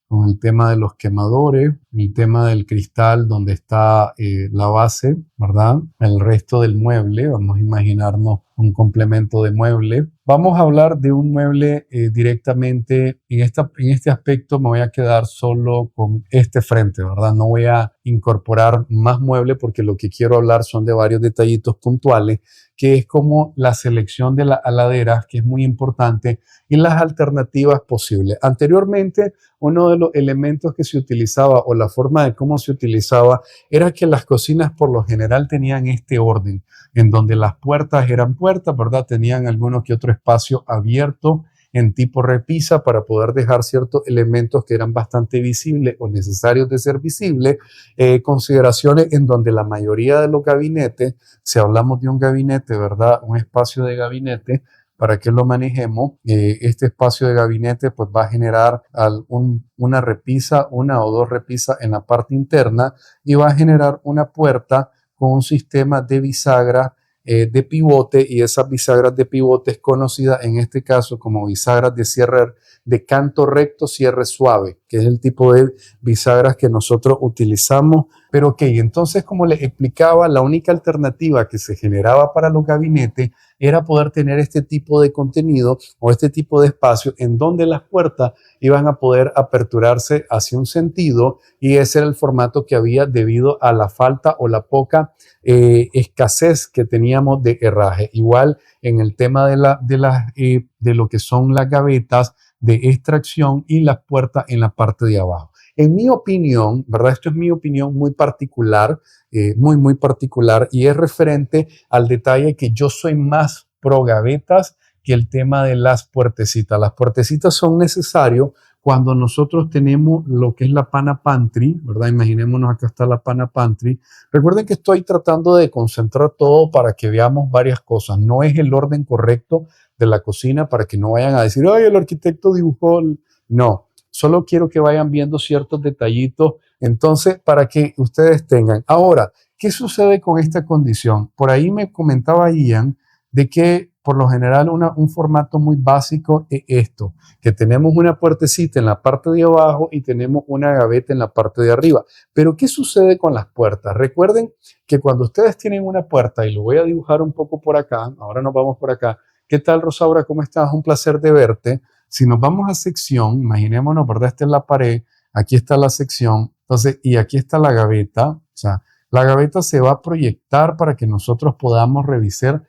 Con el tema de los quemadores, el tema del cristal donde está la base, ¿verdad? El resto del mueble, vamos a imaginarnos un complemento de mueble. Vamos a hablar de un mueble directamente. En este aspecto me voy a quedar solo con este frente, ¿verdad? No voy a incorporar más mueble porque lo que quiero hablar son de varios detallitos puntuales, que es como la selección de las aladeras, que es muy importante, y las alternativas posibles. Anteriormente, uno de los elementos que se utilizaba o la forma de cómo se utilizaba era que las cocinas por lo general tenían este orden, en donde las puertas eran puertas, ¿verdad? Tenían alguno que otro espacio abierto en tipo repisa para poder dejar ciertos elementos que eran bastante visibles o necesarios de ser visibles. Consideraciones en donde la mayoría de los gabinetes, si hablamos de un gabinete, ¿verdad? Un espacio de gabinete, para que lo manejemos, este espacio de gabinete pues va a generar una repisa, una o dos repisas en la parte interna, y va a generar una puerta con un sistema de bisagra de pivote, y esas bisagras de pivote es conocida en este caso como bisagras de cierre de canto recto, cierre suave, que es el tipo de bisagras que nosotros utilizamos. Pero ok, entonces, como les explicaba, la única alternativa que se generaba para los gabinetes era poder tener este tipo de contenido o este tipo de espacio en donde las puertas iban a poder aperturarse hacia un sentido, y ese era el formato que había debido a la falta o la poca escasez que teníamos de herraje. Igual en el tema de lo que son las gavetas de extracción y las puertas en la parte de abajo. en mi opinión, ¿verdad? Esto es mi opinión muy particular, muy particular, y es referente al detalle que yo soy más pro gavetas que el tema de las puertecitas. Las puertecitas son necesarias cuando nosotros tenemos lo que es la pana pantry, ¿verdad? Imaginémonos, acá está la pana pantry. Recuerden que estoy tratando de concentrar todo para que veamos varias cosas. No es el orden correcto de la cocina para que no vayan a decir, ay, el arquitecto dibujó. No, solo quiero que vayan viendo ciertos detallitos. Entonces, para que ustedes tengan. Ahora, ¿qué sucede con esta condición? Por ahí me comentaba Ian de que por lo general un formato muy básico es esto, que tenemos una puertecita en la parte de abajo y tenemos una gaveta en la parte de arriba. Pero ¿qué sucede con las puertas? Recuerden que cuando ustedes tienen una puerta, y lo voy a dibujar un poco por acá, ahora nos vamos por acá. ¿Qué tal, Rosaura? ¿Cómo estás? Un placer de verte. Si nos vamos a sección, imaginémonos, ¿verdad? Esta es la pared, aquí está la sección, entonces, y aquí está la gaveta, o sea, la gaveta se va a proyectar para que nosotros podamos revisar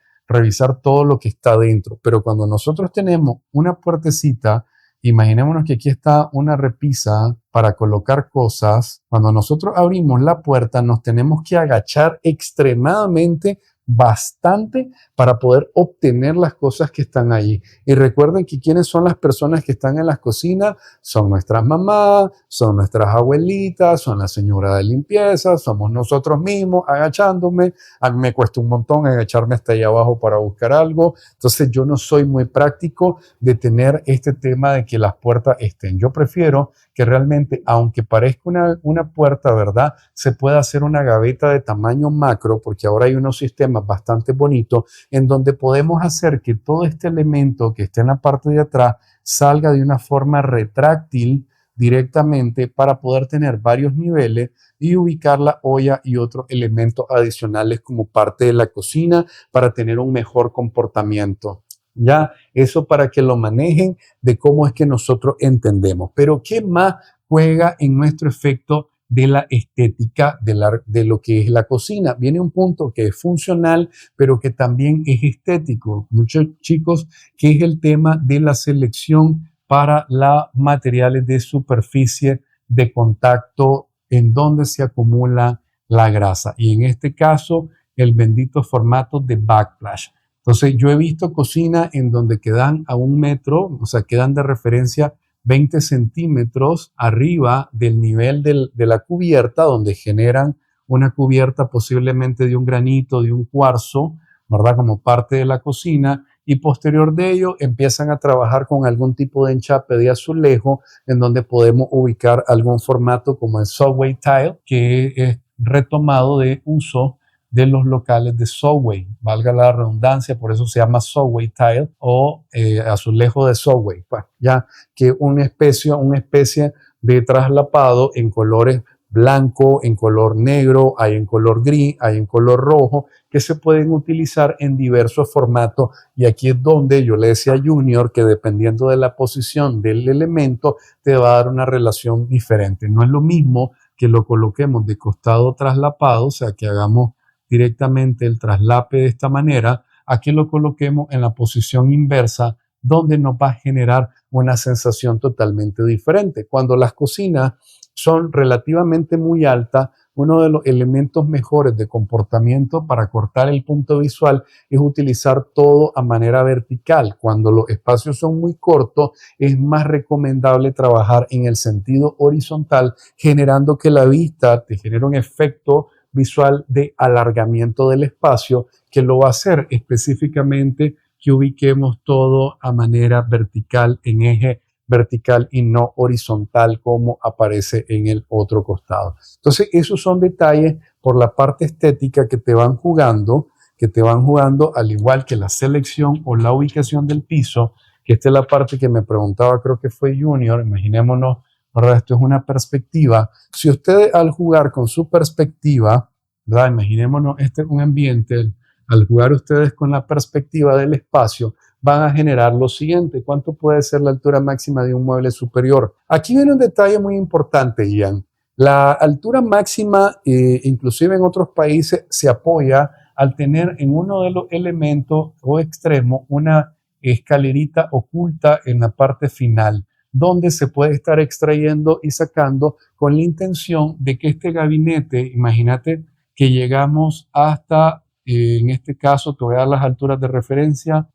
todo lo que está dentro. Pero cuando nosotros tenemos una puertecita, imaginémonos que aquí está una repisa para colocar cosas. Cuando nosotros abrimos la puerta, nos tenemos que agachar extremadamente bastante para poder obtener las cosas que están allí. Y recuerden que quiénes son las personas que están en las cocinas, son nuestras mamás, son nuestras abuelitas, son la señora de limpieza, somos nosotros mismos agachándome. A mí me cuesta un montón agacharme hasta allá abajo para buscar algo. Entonces yo no soy muy práctico de tener este tema de que las puertas estén. Yo prefiero que realmente, aunque parezca una puerta, ¿verdad? Se pueda hacer una gaveta de tamaño macro, porque ahora hay unos sistemas bastante bonitos en donde podemos hacer que todo este elemento que esté en la parte de atrás salga de una forma retráctil directamente para poder tener varios niveles y ubicar la olla y otros elementos adicionales como parte de la cocina para tener un mejor comportamiento. Ya, eso para que lo manejen de cómo es que nosotros entendemos. Pero ¿qué más juega en nuestro efecto de la estética de lo que es la cocina? Viene un punto que es funcional, pero que también es estético. Muchos chicos, que es el tema de la selección para los materiales de superficie de contacto en donde se acumula la grasa. Y en este caso, el bendito formato de backsplash. Entonces, yo he visto cocinas en donde quedan a 1 metro, o sea, quedan de referencia 20 centímetros arriba del nivel de la cubierta, donde generan una cubierta posiblemente de un granito, de un cuarzo, ¿verdad? Como parte de la cocina, y posterior de ello empiezan a trabajar con algún tipo de enchape de azulejo en donde podemos ubicar algún formato como el Subway Tile, que es retomado de uso de los locales de Subway, valga la redundancia, por eso se llama Subway Tile o azulejo de Subway, pues, ya que una especie de traslapado en colores blanco, en color negro, hay en color gris, hay en color rojo, que se pueden utilizar en diversos formatos. Y aquí es donde yo le decía a Junior que dependiendo de la posición del elemento, te va a dar una relación diferente. No es lo mismo que lo coloquemos de costado traslapado, o sea, que hagamos directamente el traslape de esta manera, a que lo coloquemos en la posición inversa, donde nos va a generar una sensación totalmente diferente. Cuando las cocinas son relativamente muy altas, uno de los elementos mejores de comportamiento para cortar el punto visual es utilizar todo a manera vertical. Cuando los espacios son muy cortos, es más recomendable trabajar en el sentido horizontal, generando que la vista te genere un efecto visual de alargamiento del espacio, que lo va a hacer específicamente que ubiquemos todo a manera vertical, en eje vertical y no horizontal como aparece en el otro costado. Entonces, esos son detalles por la parte estética que te van jugando, al igual que la selección o la ubicación del piso, que esta es la parte que me preguntaba, creo que fue Junior, imaginémonos, ¿verdad? Esto es una perspectiva. Si ustedes al jugar con su perspectiva, ¿verdad? Imaginémonos este es un ambiente, al jugar ustedes con la perspectiva del espacio, van a generar lo siguiente. ¿Cuánto puede ser la altura máxima de un mueble superior? Aquí viene un detalle muy importante, Ian. La altura máxima, inclusive en otros países, se apoya al tener en uno de los elementos o extremos una escalerita oculta en la parte final. donde se puede estar extrayendo y sacando con la intención de que este gabinete, imagínate que llegamos hasta, en este caso te voy a dar las alturas de referencia,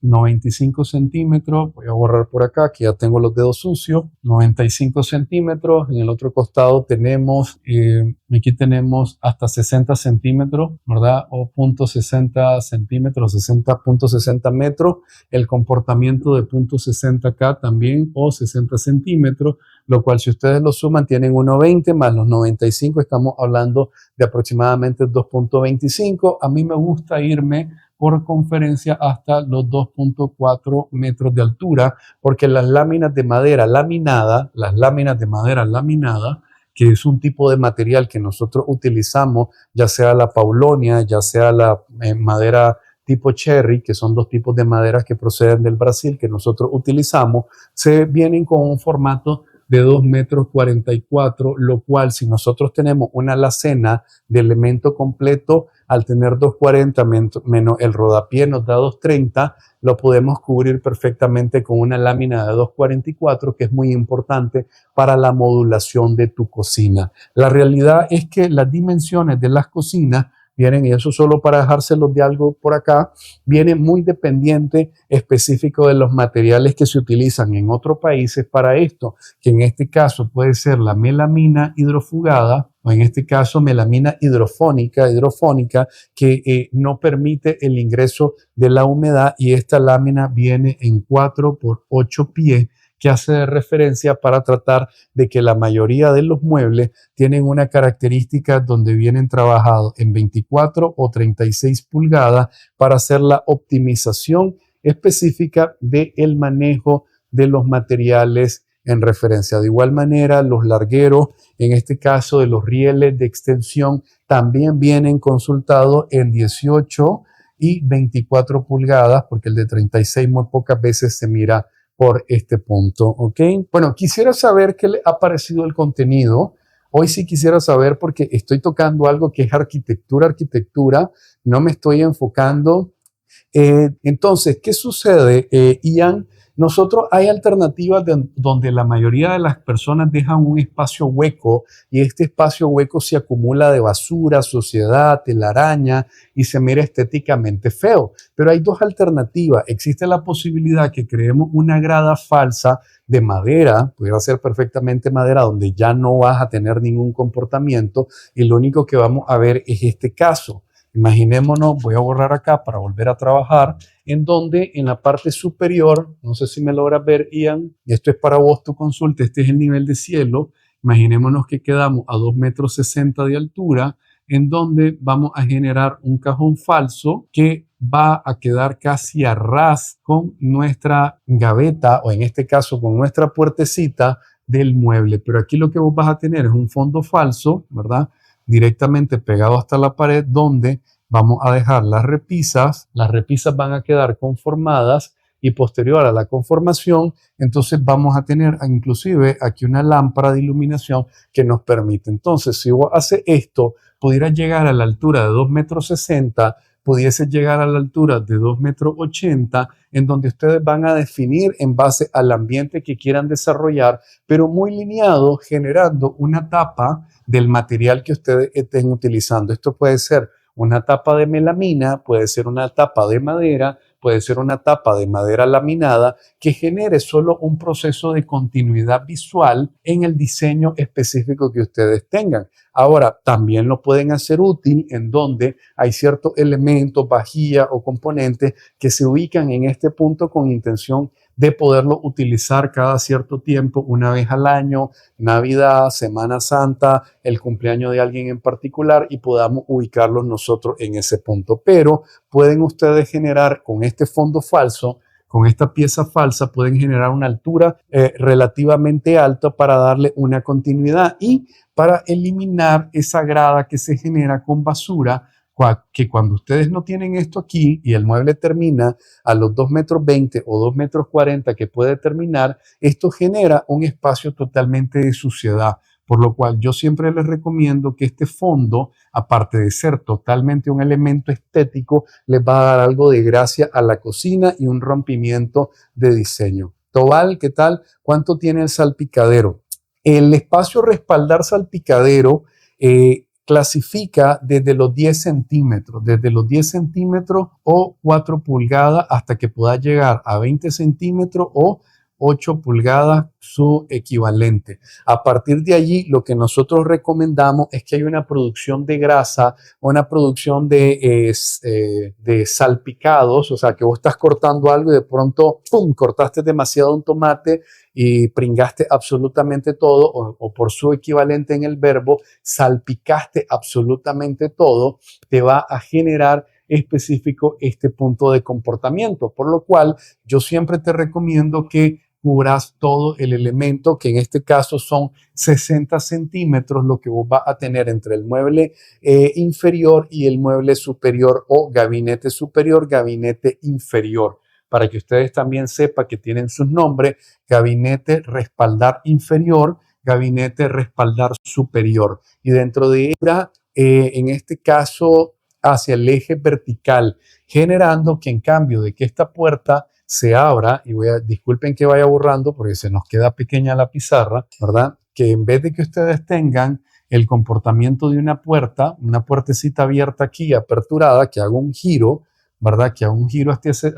95 centímetros, voy a borrar por acá que ya tengo los dedos sucios, 95 centímetros, en el otro costado tenemos, aquí tenemos hasta 60 centímetros, ¿verdad? O 0.60 centímetros, 60.60 metros, el comportamiento de 0.60 acá también, o 60 centímetros, lo cual si ustedes lo suman tienen 1.20 más los 95, estamos hablando de aproximadamente 2.25. A mí me gusta irme por conferencia hasta los 2.4 metros de altura, porque las láminas de madera laminada, que es un tipo de material que nosotros utilizamos, ya sea la paulonia, ya sea la madera tipo cherry, que son dos tipos de maderas que proceden del Brasil que nosotros utilizamos, se vienen con un formato de 2,44 metros, lo cual si nosotros tenemos una alacena de elemento completo, al tener 2,40 menos el rodapié nos da 2,30, lo podemos cubrir perfectamente con una lámina de 2,44, que es muy importante para la modulación de tu cocina. La realidad es que las dimensiones de las cocinas vienen, y eso solo para dejárselos de algo por acá, viene muy dependiente específico de los materiales que se utilizan en otros países para esto, que en este caso puede ser la melamina hidrofugada, o en este caso melamina hidrofónica, que no permite el ingreso de la humedad, y esta lámina viene en 4 por 8 pies, que hace de referencia para tratar de que la mayoría de los muebles tienen una característica donde vienen trabajados en 24 o 36 pulgadas para hacer la optimización específica del manejo de los materiales en referencia. De igual manera, los largueros, en este caso de los rieles de extensión, también vienen consultados en 18 y 24 pulgadas, porque el de 36 muy pocas veces se mira por este punto, ¿ok? Bueno, quisiera saber qué le ha parecido el contenido. Hoy sí quisiera saber, porque estoy tocando algo que es arquitectura, no me estoy enfocando. Entonces, ¿qué sucede, Ian? Nosotros hay alternativas donde la mayoría de las personas dejan un espacio hueco, y este espacio hueco se acumula de basura, suciedad, telaraña, y se mira estéticamente feo. Pero hay dos alternativas. Existe la posibilidad que creemos una grada falsa de madera, pudiera ser perfectamente madera, donde ya no vas a tener ningún comportamiento, y lo único que vamos a ver es este caso. Imaginémonos, voy a borrar acá para volver a trabajar, en donde en la parte superior, no sé si me logras ver, Ian, y esto es para vos tu consulta, este es el nivel de cielo. Imaginémonos que quedamos a 2,60 metros de altura, en donde vamos a generar un cajón falso que va a quedar casi a ras con nuestra gaveta, o en este caso con nuestra puertecita del mueble. Pero aquí lo que vos vas a tener es un fondo falso, ¿verdad?, directamente pegado hasta la pared, donde vamos a dejar las repisas van a quedar conformadas, y posterior a la conformación, entonces vamos a tener inclusive aquí una lámpara de iluminación que nos permite. Entonces, si vos haces esto, pudieras llegar a la altura de 2,60 metros, pudiese llegar a la altura de 2,80 metros, en donde ustedes van a definir en base al ambiente que quieran desarrollar, pero muy lineado, generando una tapa del material que ustedes estén utilizando. Esto puede ser una tapa de melamina, puede ser una tapa de madera, puede ser una tapa de madera laminada, que genere solo un proceso de continuidad visual en el diseño específico que ustedes tengan. Ahora, también lo pueden hacer útil en donde hay ciertos elementos, vajilla o componentes que se ubican en este punto con intención de poderlo utilizar cada cierto tiempo, una vez al año, Navidad, Semana Santa, el cumpleaños de alguien en particular, y podamos ubicarlos nosotros en ese punto. Pero pueden ustedes generar con este fondo falso, con esta pieza falsa, pueden generar una altura relativamente alta para darle una continuidad y para eliminar esa grada que se genera con basura, que cuando ustedes no tienen esto aquí y el mueble termina a los 2,20 metros o 2,40 metros que puede terminar, esto genera un espacio totalmente de suciedad. Por lo cual yo siempre les recomiendo que este fondo, aparte de ser totalmente un elemento estético, les va a dar algo de gracia a la cocina y un rompimiento de diseño. Tobal, ¿qué tal? ¿Cuánto tiene el salpicadero? El espacio respaldar salpicadero clasifica desde los 10 centímetros o 4 pulgadas hasta que pueda llegar a 20 centímetros o 8 pulgadas su equivalente. A partir de allí, lo que nosotros recomendamos es que hay una producción de grasa, una producción de salpicados, o sea, que vos estás cortando algo y de pronto, ¡pum!, cortaste demasiado un tomate y pringaste absolutamente todo, o por su equivalente en el verbo, salpicaste absolutamente todo, te va a generar específico este punto de comportamiento, por lo cual yo siempre te recomiendo que cubras todo el elemento, que en este caso son 60 centímetros, lo que vos vas a tener entre el mueble inferior y el mueble superior o gabinete superior, gabinete inferior, para que ustedes también sepan que tienen sus nombres: gabinete respaldar inferior, gabinete respaldar superior. Y dentro de ella, en este caso, hacia el eje vertical, generando que en cambio de que esta puerta se abra, y disculpen que vaya borrando porque se nos queda pequeña la pizarra, ¿verdad? Que en vez de que ustedes tengan el comportamiento de una puertecita abierta aquí, aperturada, que haga un giro, ¿verdad? Que haga un giro hasta ese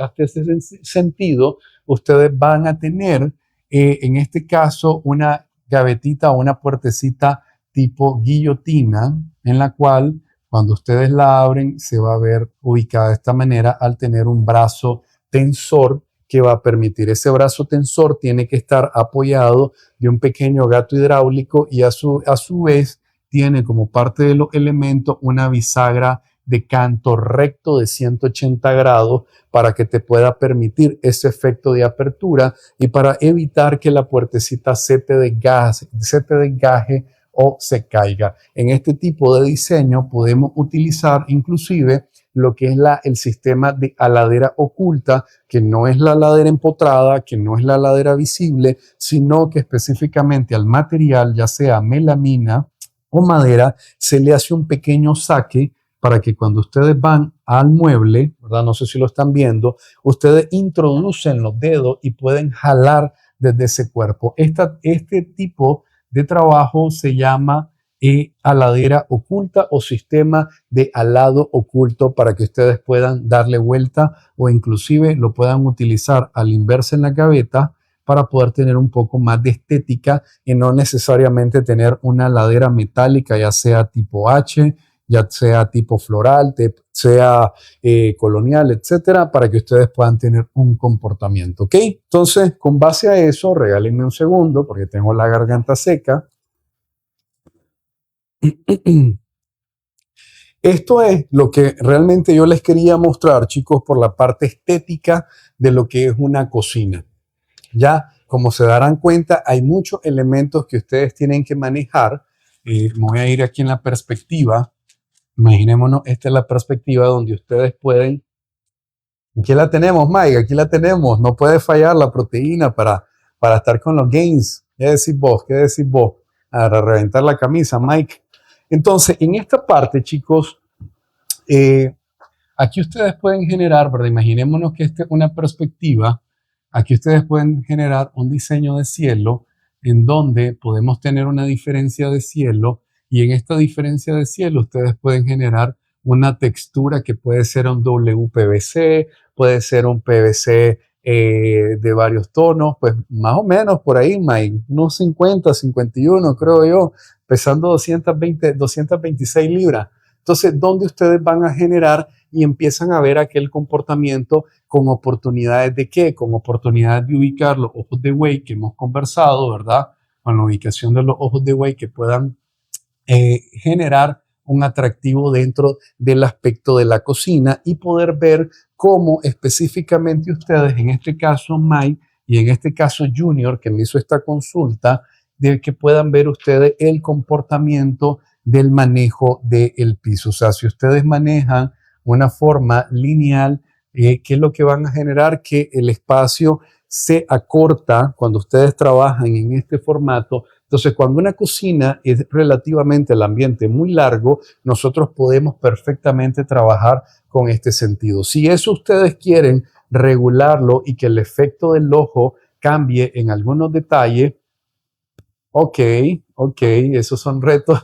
sentido, ustedes van a tener, en este caso, una gavetita o una puertecita tipo guillotina, en la cual cuando ustedes la abren se va a ver ubicada de esta manera al tener un brazo tensor que va a permitir. Ese brazo tensor tiene que estar apoyado de un pequeño gato hidráulico y a su vez tiene como parte de los elementos una bisagra de canto recto de 180 grados para que te pueda permitir ese efecto de apertura y para evitar que la puertecita se te desgaje o se caiga. En este tipo de diseño podemos utilizar inclusive lo que es el sistema de aladera oculta, que no es la aladera empotrada, que no es la aladera visible, sino que específicamente al material, ya sea melamina o madera, se le hace un pequeño saque para que cuando ustedes van al mueble, ¿verdad? No sé si lo están viendo, ustedes introducen los dedos y pueden jalar desde ese cuerpo. Este tipo de trabajo se llama aladera oculta o sistema de alado oculto, para que ustedes puedan darle vuelta o inclusive lo puedan utilizar al inverso en la gaveta para poder tener un poco más de estética y no necesariamente tener una aladera metálica, ya sea tipo H, ya sea tipo floral, sea colonial, etcétera, para que ustedes puedan tener un comportamiento, ¿ok? Entonces, con base a eso, regálenme un segundo porque tengo la garganta seca. Esto es lo que realmente yo les quería mostrar, chicos, por la parte estética de lo que es una cocina. Ya, como se darán cuenta, hay muchos elementos que ustedes tienen que manejar. Me voy a ir aquí en la perspectiva. Imaginémonos, esta es la perspectiva donde ustedes pueden... Aquí la tenemos, Mike, aquí la tenemos. No puede fallar la proteína para estar con los gains. ¿Qué decís vos? ¿Qué decís vos? Para reventar la camisa, Mike. Entonces, en esta parte, chicos, aquí ustedes pueden generar, ¿verdad? Imaginémonos que esta es una perspectiva. Aquí ustedes pueden generar un diseño de cielo en donde podemos tener una diferencia de cielo, y en esta diferencia de cielo ustedes pueden generar una textura que puede ser un WPVC, puede ser un PVC de varios tonos, pues más o menos por ahí, Mike, unos 50, 51 creo yo, pesando 226 libras. Entonces, ¿dónde ustedes van a generar y empiezan a ver aquel comportamiento con oportunidades de qué? Con oportunidades de ubicar los ojos de buey que hemos conversado, ¿verdad? Con la ubicación de los ojos de buey que puedan generar un atractivo dentro del aspecto de la cocina y poder ver cómo específicamente ustedes, en este caso Mike y en este caso Junior, que me hizo esta consulta, de que puedan ver ustedes el comportamiento del manejo del piso. O sea, si ustedes manejan una forma lineal, ¿qué es lo que van a generar? Que el espacio se acorta cuando ustedes trabajan en este formato. Entonces, cuando una cocina es relativamente el ambiente muy largo, nosotros podemos perfectamente trabajar con este sentido. Si eso ustedes quieren regularlo y que el efecto del ojo cambie en algunos detalles. Ok, esos son retos.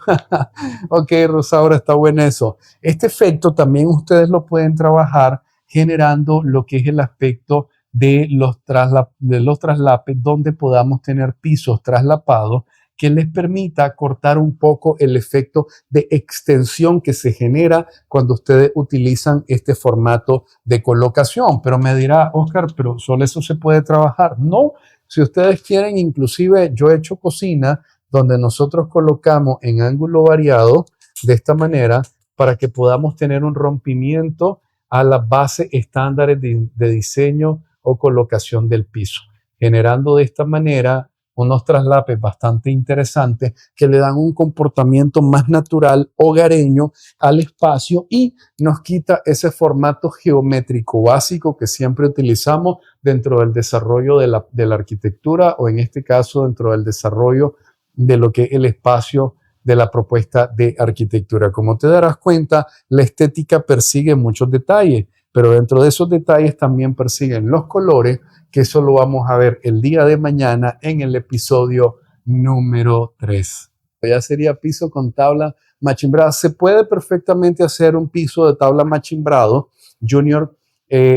Ok, Rosaura, está bueno eso. Este efecto también ustedes lo pueden trabajar generando lo que es el aspecto de los traslapes, donde podamos tener pisos traslapados que les permita cortar un poco el efecto de extensión que se genera cuando ustedes utilizan este formato de colocación. Pero me dirá, Oscar, pero solo eso se puede trabajar. No, si ustedes quieren, inclusive yo he hecho cocina donde nosotros colocamos en ángulo variado de esta manera para que podamos tener un rompimiento a las bases estándares de diseño o colocación del piso, generando de esta manera unos traslapes bastante interesantes que le dan un comportamiento más natural, hogareño al espacio y nos quita ese formato geométrico básico que siempre utilizamos dentro del desarrollo de la arquitectura o en este caso dentro del desarrollo de lo que es el espacio de la propuesta de arquitectura. Como te darás cuenta, la estética persigue muchos detalles, pero dentro de esos detalles también persiguen los colores, que eso lo vamos a ver el día de mañana en el episodio número 3. Ya sería piso con tabla machimbrada. Se puede perfectamente hacer un piso de tabla machimbrado, Junior.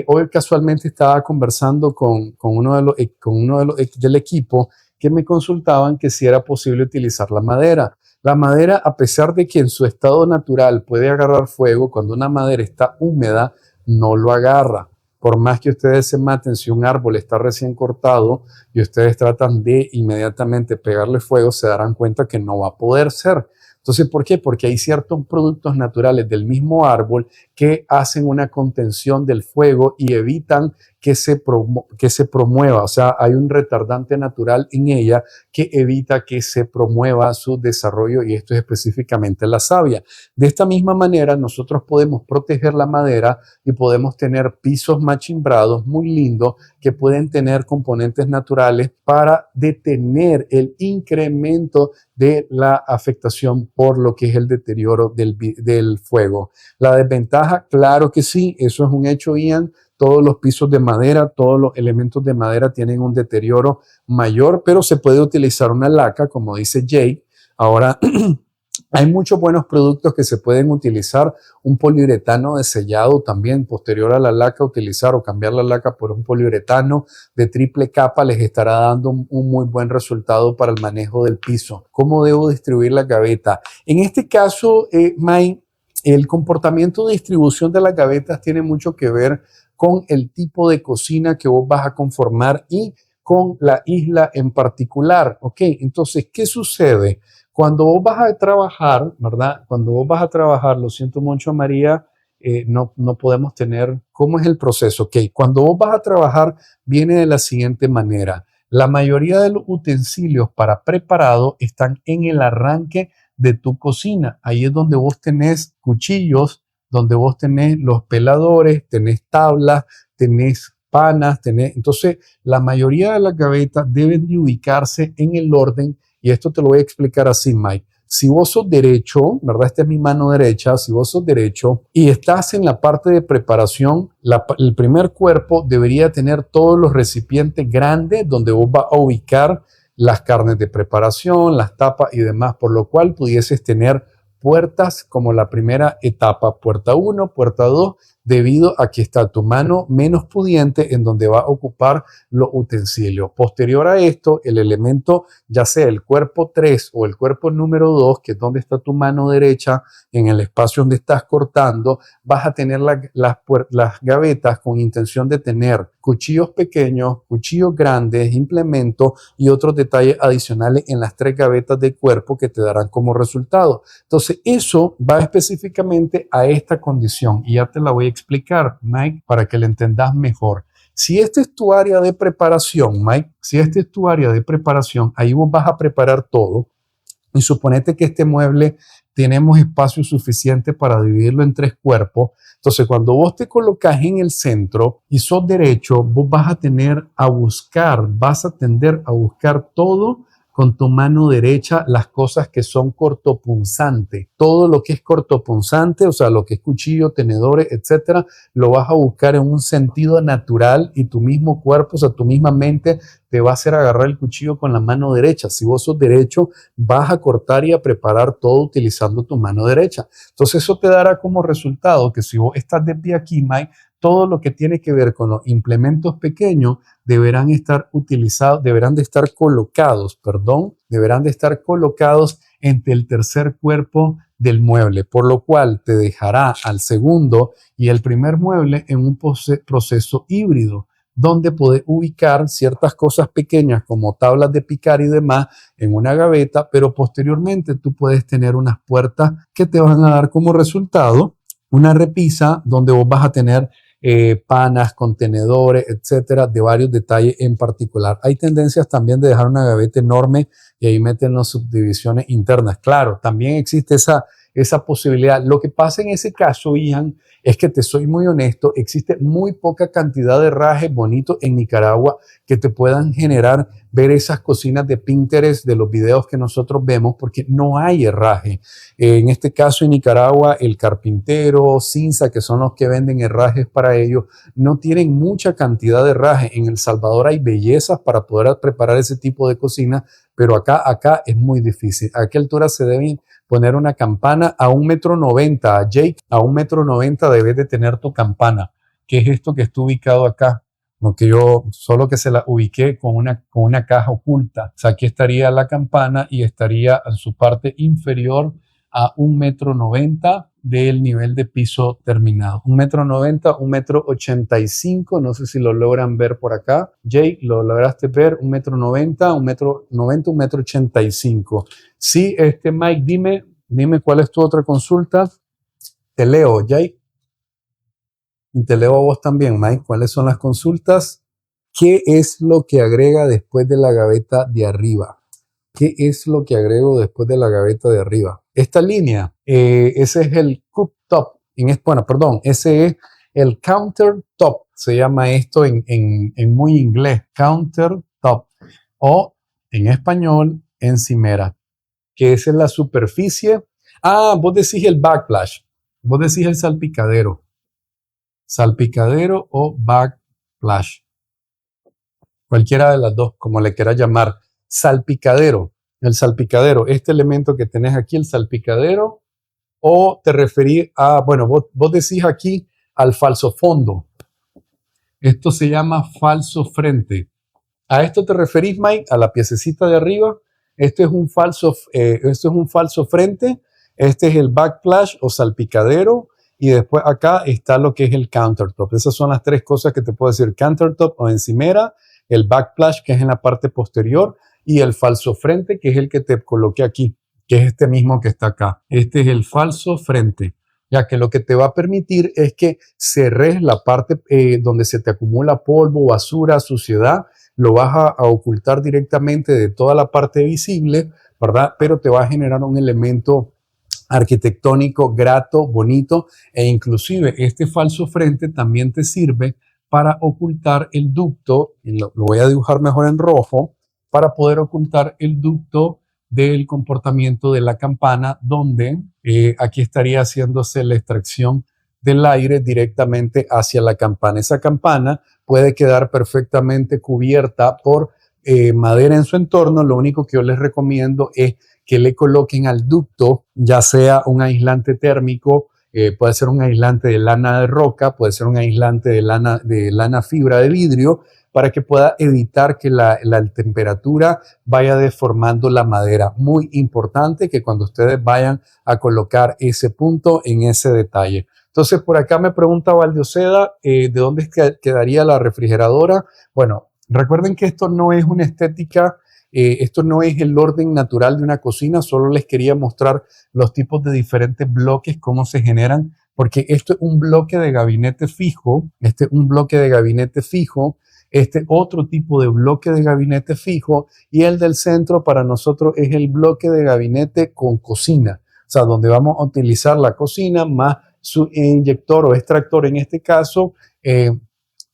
Hoy casualmente estaba conversando con uno del equipo que me consultaban que si era posible utilizar la madera. La madera, a pesar de que en su estado natural puede agarrar fuego, cuando una madera está húmeda, no lo agarra. Por más que ustedes se maten, si un árbol está recién cortado y ustedes tratan de inmediatamente pegarle fuego, se darán cuenta que no va a poder ser. Entonces, ¿por qué? Porque hay ciertos productos naturales del mismo árbol que hacen una contención del fuego y evitan que se promueva, o sea, hay un retardante natural en ella que evita que se promueva su desarrollo y esto es específicamente la savia. De esta misma manera, nosotros podemos proteger la madera y podemos tener pisos machimbrados muy lindos que pueden tener componentes naturales para detener el incremento de la afectación por lo que es el deterioro del fuego. La desventaja, claro que sí, eso es un hecho, Ian. Todos los pisos de madera, todos los elementos de madera tienen un deterioro mayor, pero se puede utilizar una laca, como dice Jake. Ahora, hay muchos buenos productos que se pueden utilizar. Un poliuretano de sellado también, posterior a la laca, utilizar o cambiar la laca por un poliuretano de triple capa les estará dando un muy buen resultado para el manejo del piso. ¿Cómo debo distribuir la gaveta? En este caso, Mike, el comportamiento de distribución de las gavetas tiene mucho que ver con el tipo de cocina que vos vas a conformar y con la isla en particular, ¿ok? Entonces, ¿qué sucede? Cuando vos vas a trabajar, ¿verdad? Cuando vos vas a trabajar, lo siento mucho, María, no podemos tener, ¿cómo es el proceso? Ok, cuando vos vas a trabajar, viene de la siguiente manera. La mayoría de los utensilios para preparado están en el arranque de tu cocina. Ahí es donde vos tenés cuchillos, donde vos tenés los peladores, tenés tablas, tenés panas, entonces la mayoría de las gavetas deben de ubicarse en el orden y esto te lo voy a explicar así, Mike. Si vos sos derecho, ¿verdad? Esta es mi mano derecha, si vos sos derecho y estás en la parte de preparación, el primer cuerpo debería tener todos los recipientes grandes donde vos vas a ubicar las carnes de preparación, las tapas y demás, por lo cual pudieses tener puertas como la primera etapa, puerta 1, puerta 2, debido a que está tu mano menos pudiente en donde va a ocupar los utensilios. Posterior a esto, el elemento, ya sea el cuerpo 3 o el cuerpo número 2, que es donde está tu mano derecha, en el espacio donde estás cortando, vas a tener las gavetas con intención de tener cuchillos pequeños, cuchillos grandes, implementos y otros detalles adicionales en las 3 gavetas de cuerpo que te darán como resultado. Entonces, eso va específicamente a esta condición y ya te la voy a explicar, Mike, para que la entendas mejor. Si esta es tu área de preparación, Mike, si esta es tu área de preparación, ahí vos vas a preparar todo y suponete que este mueble tenemos espacio suficiente para dividirlo en 3 cuerpos. Entonces, cuando vos te colocas en el centro y sos derecho, vos vas a tender a buscar todo con tu mano derecha las cosas que son cortopunzantes. Todo lo que es cortopunzante, o sea, lo que es cuchillo, tenedores, etcétera, lo vas a buscar en un sentido natural y tu mismo cuerpo, o sea, tu misma mente te va a hacer agarrar el cuchillo con la mano derecha. Si vos sos derecho, vas a cortar y a preparar todo utilizando tu mano derecha. Entonces eso te dará como resultado que si vos estás de pie aquí, Mike, todo lo que tiene que ver con los implementos pequeños deberán estar utilizados, deberán de estar colocados entre el tercer cuerpo del mueble, por lo cual te dejará al segundo y el primer mueble en un proceso híbrido, donde podés ubicar ciertas cosas pequeñas como tablas de picar y demás en una gaveta, pero posteriormente tú puedes tener unas puertas que te van a dar como resultado una repisa donde vos vas a tener panas, contenedores, etcétera, de varios detalles en particular. Hay tendencias también de dejar una gaveta enorme y ahí meten las subdivisiones internas. Claro, también existe esa posibilidad. Lo que pasa en ese caso, Ian, es que te soy muy honesto, existe muy poca cantidad de herrajes bonitos en Nicaragua que te puedan generar ver esas cocinas de Pinterest de los videos que nosotros vemos, porque no hay herraje. En este caso en Nicaragua, el carpintero, Cinza, que son los que venden herrajes para ellos, no tienen mucha cantidad de herraje. En El Salvador hay bellezas para poder preparar ese tipo de cocina, pero acá es muy difícil. ¿A qué altura se deben poner una campana? A 1,90 m, Jake, a 1,90 m debes de tener tu campana. ¿Qué es esto que está ubicado acá? Lo que yo, solo que se la ubiqué con una caja oculta. O sea, aquí estaría la campana y estaría en su parte inferior a 1,90 m del nivel de piso terminado. 1,90 m, 1,85 m, no sé si lo logran ver por acá. Jake, ¿lo lograste ver? 1,90 m, 1,85 m. Sí, Mike, dime cuál es tu otra consulta. Te leo, Jake. Y te leo a vos también, Mike. ¿Cuáles son las consultas? ¿Qué es lo que agrega después de la gaveta de arriba? ¿Qué es lo que agrego después de la gaveta de arriba? Esta línea, ese es el cooktop. Ese es el countertop. Se llama esto en muy inglés, countertop. O en español, encimera. Que esa es la superficie. Vos decís el backsplash. Vos decís el salpicadero. Salpicadero o backsplash. Cualquiera de las dos, como le quieras llamar. Salpicadero. El salpicadero, este elemento que tenés aquí, el salpicadero, o te referís a, bueno, vos decís aquí al falso fondo. Esto se llama falso frente. ¿A esto te referís, Mike? A la piececita de arriba. Esto es un falso frente. Este es el backsplash o salpicadero. Y después acá está lo que es el countertop. Esas son las tres cosas que te puedo decir. Countertop o encimera, el backsplash, que es en la parte posterior, y el falso frente, que es el que te coloqué aquí, que es este mismo que está acá. Este es el falso frente, ya que lo que te va a permitir es que cerres la parte donde se te acumula polvo, basura, suciedad, lo vas a ocultar directamente de toda la parte visible, ¿verdad? Pero te va a generar un elemento arquitectónico, grato, bonito, e inclusive este falso frente también te sirve para ocultar el ducto, lo voy a dibujar mejor en rojo, para poder ocultar el ducto del comportamiento de la campana, donde aquí estaría haciéndose la extracción del aire directamente hacia la campana. Esa campana puede quedar perfectamente cubierta por madera en su entorno. Lo único que yo les recomiendo es que le coloquen al ducto, ya sea un aislante térmico, puede ser un aislante de lana de roca, puede ser un aislante de lana fibra de vidrio, para que pueda evitar que la temperatura vaya deformando la madera. Muy importante que cuando ustedes vayan a colocar ese punto en ese detalle. Entonces, por acá me pregunta Valdioseda, ¿de dónde quedaría la refrigeradora? Bueno, recuerden que esto no es una estética, esto no es el orden natural de una cocina, solo les quería mostrar los tipos de diferentes bloques, cómo se generan, porque esto es un bloque de gabinete fijo, este otro tipo de bloque de gabinete fijo, y el del centro para nosotros es el bloque de gabinete con cocina, o sea, donde vamos a utilizar la cocina más su inyector o extractor en este caso,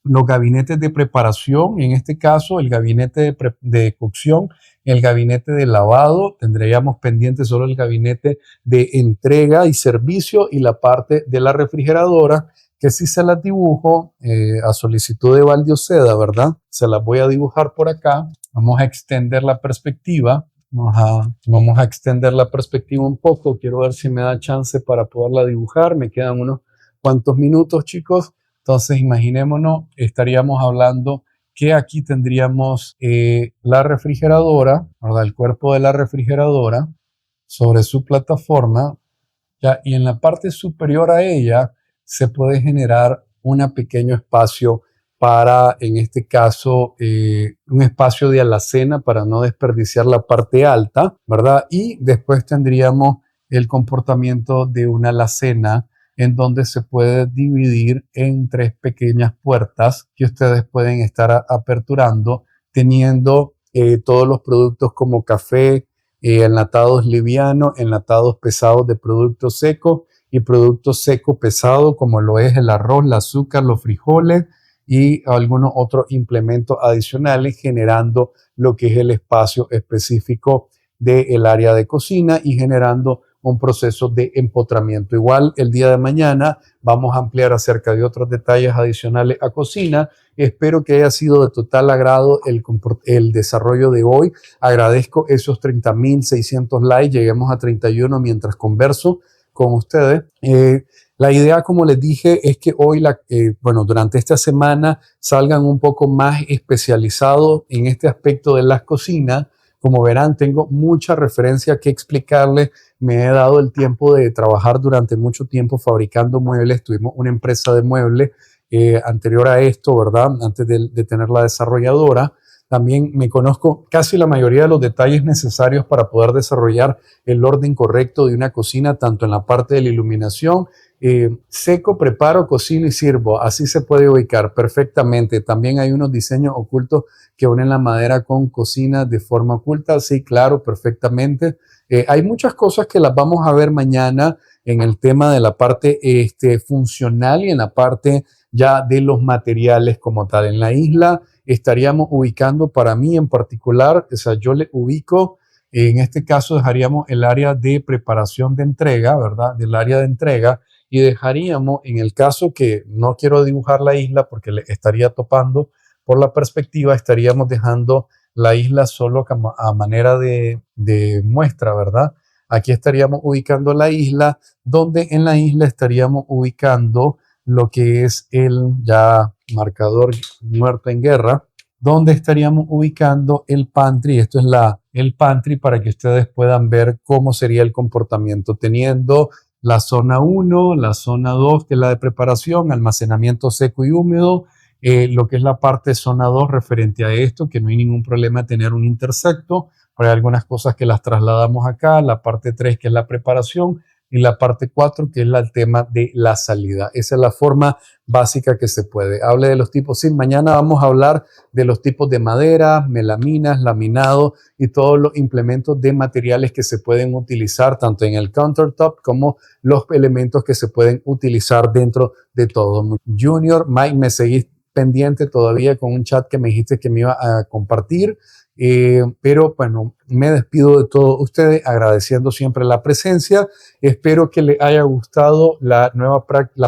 los gabinetes de preparación, en este caso el gabinete de cocción, el gabinete de lavado, tendríamos pendiente solo el gabinete de entrega y servicio y la parte de la refrigeradora, que si se las dibujo a solicitud de Valdioseda, ¿verdad? Se las voy a dibujar por acá. Vamos a extender la perspectiva. Vamos a extender la perspectiva un poco. Quiero ver si me da chance para poderla dibujar. Me quedan unos cuantos minutos, chicos. Entonces, imaginémonos, estaríamos hablando que aquí tendríamos la refrigeradora, ¿verdad? El cuerpo de la refrigeradora sobre su plataforma, ¿ya? Y en la parte superior a ella se puede generar un pequeño espacio para, en este caso, un espacio de alacena para no desperdiciar la parte alta, ¿verdad? Y después tendríamos el comportamiento de una alacena en donde se puede dividir en 3 pequeñas puertas que ustedes pueden estar aperturando, teniendo todos los productos como café, enlatados livianos, enlatados pesados de productos secos y productos secos pesados como lo es el arroz, el azúcar, los frijoles y algunos otros implementos adicionales, generando lo que es el espacio específico del área de cocina y generando un proceso de empotramiento. Igual el día de mañana vamos a ampliar acerca de otros detalles adicionales a cocina. Espero que haya sido de total agrado el desarrollo de hoy. Agradezco esos 30.600 likes. Lleguemos a 31 mientras converso con ustedes. La idea, como les dije, es que hoy, durante esta semana salgan un poco más especializados en este aspecto de las cocinas. Como verán, tengo mucha referencia que explicarles. Me he dado el tiempo de trabajar durante mucho tiempo fabricando muebles. Tuvimos una empresa de muebles anterior a esto, ¿verdad? Antes de tener la desarrolladora. También me conozco casi la mayoría de los detalles necesarios para poder desarrollar el orden correcto de una cocina, tanto en la parte de la iluminación, seco, preparo, cocino y sirvo. Así se puede ubicar perfectamente. También hay unos diseños ocultos que unen la madera con cocina de forma oculta. Sí, claro, perfectamente. Hay muchas cosas que las vamos a ver mañana en el tema de la parte funcional y en la parte ya de los materiales como tal. En la isla estaríamos ubicando, para mí en particular, o sea, yo le ubico, en este caso dejaríamos el área de preparación de entrega, ¿verdad? Del área de entrega, y dejaríamos, en el caso que no quiero dibujar la isla porque le estaría topando por la perspectiva, estaríamos dejando la isla solo a manera de muestra, ¿verdad? Aquí estaríamos ubicando la isla, donde en la isla estaríamos ubicando lo que es el ya marcador muerto en guerra, donde estaríamos ubicando el pantry. Esto es el pantry para que ustedes puedan ver cómo sería el comportamiento, teniendo la zona 1, la zona 2, que es la de preparación, almacenamiento seco y húmedo, lo que es la parte zona 2 referente a esto, que no hay ningún problema tener un intersecto, pero hay algunas cosas que las trasladamos acá, la parte 3 que es la preparación y la parte 4 que es el tema de la salida. Esa es la forma básica que se puede. Hable de los tipos, sí, mañana vamos a hablar de los tipos de madera, melaminas, laminado y todos los implementos de materiales que se pueden utilizar tanto en el countertop como los elementos que se pueden utilizar dentro de todo. Junior, Mike, me seguís pendiente todavía con un chat que me dijiste que me iba a compartir. Pero bueno, me despido de todos ustedes agradeciendo siempre la presencia. Espero que les haya gustado la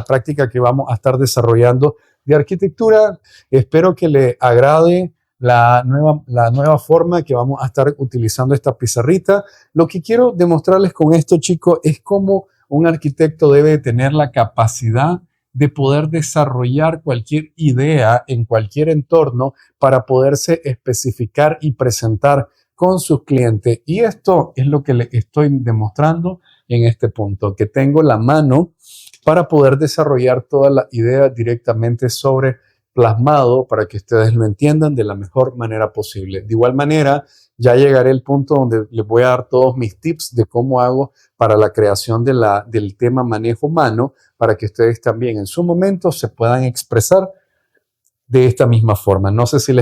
práctica que vamos a estar desarrollando de arquitectura. Espero que les agrade la nueva forma que vamos a estar utilizando esta pizarrita. Lo que quiero demostrarles con esto, chicos, es cómo un arquitecto debe tener la capacidad de poder desarrollar cualquier idea en cualquier entorno para poderse especificar y presentar con sus clientes. Y esto es lo que les estoy demostrando en este punto, que tengo la mano para poder desarrollar toda la idea directamente sobre plasmado para que ustedes lo entiendan de la mejor manera posible. De igual manera, ya llegaré al punto donde les voy a dar todos mis tips de cómo hago para la creación del tema manejo humano, para que ustedes también en su momento se puedan expresar de esta misma forma. No sé si les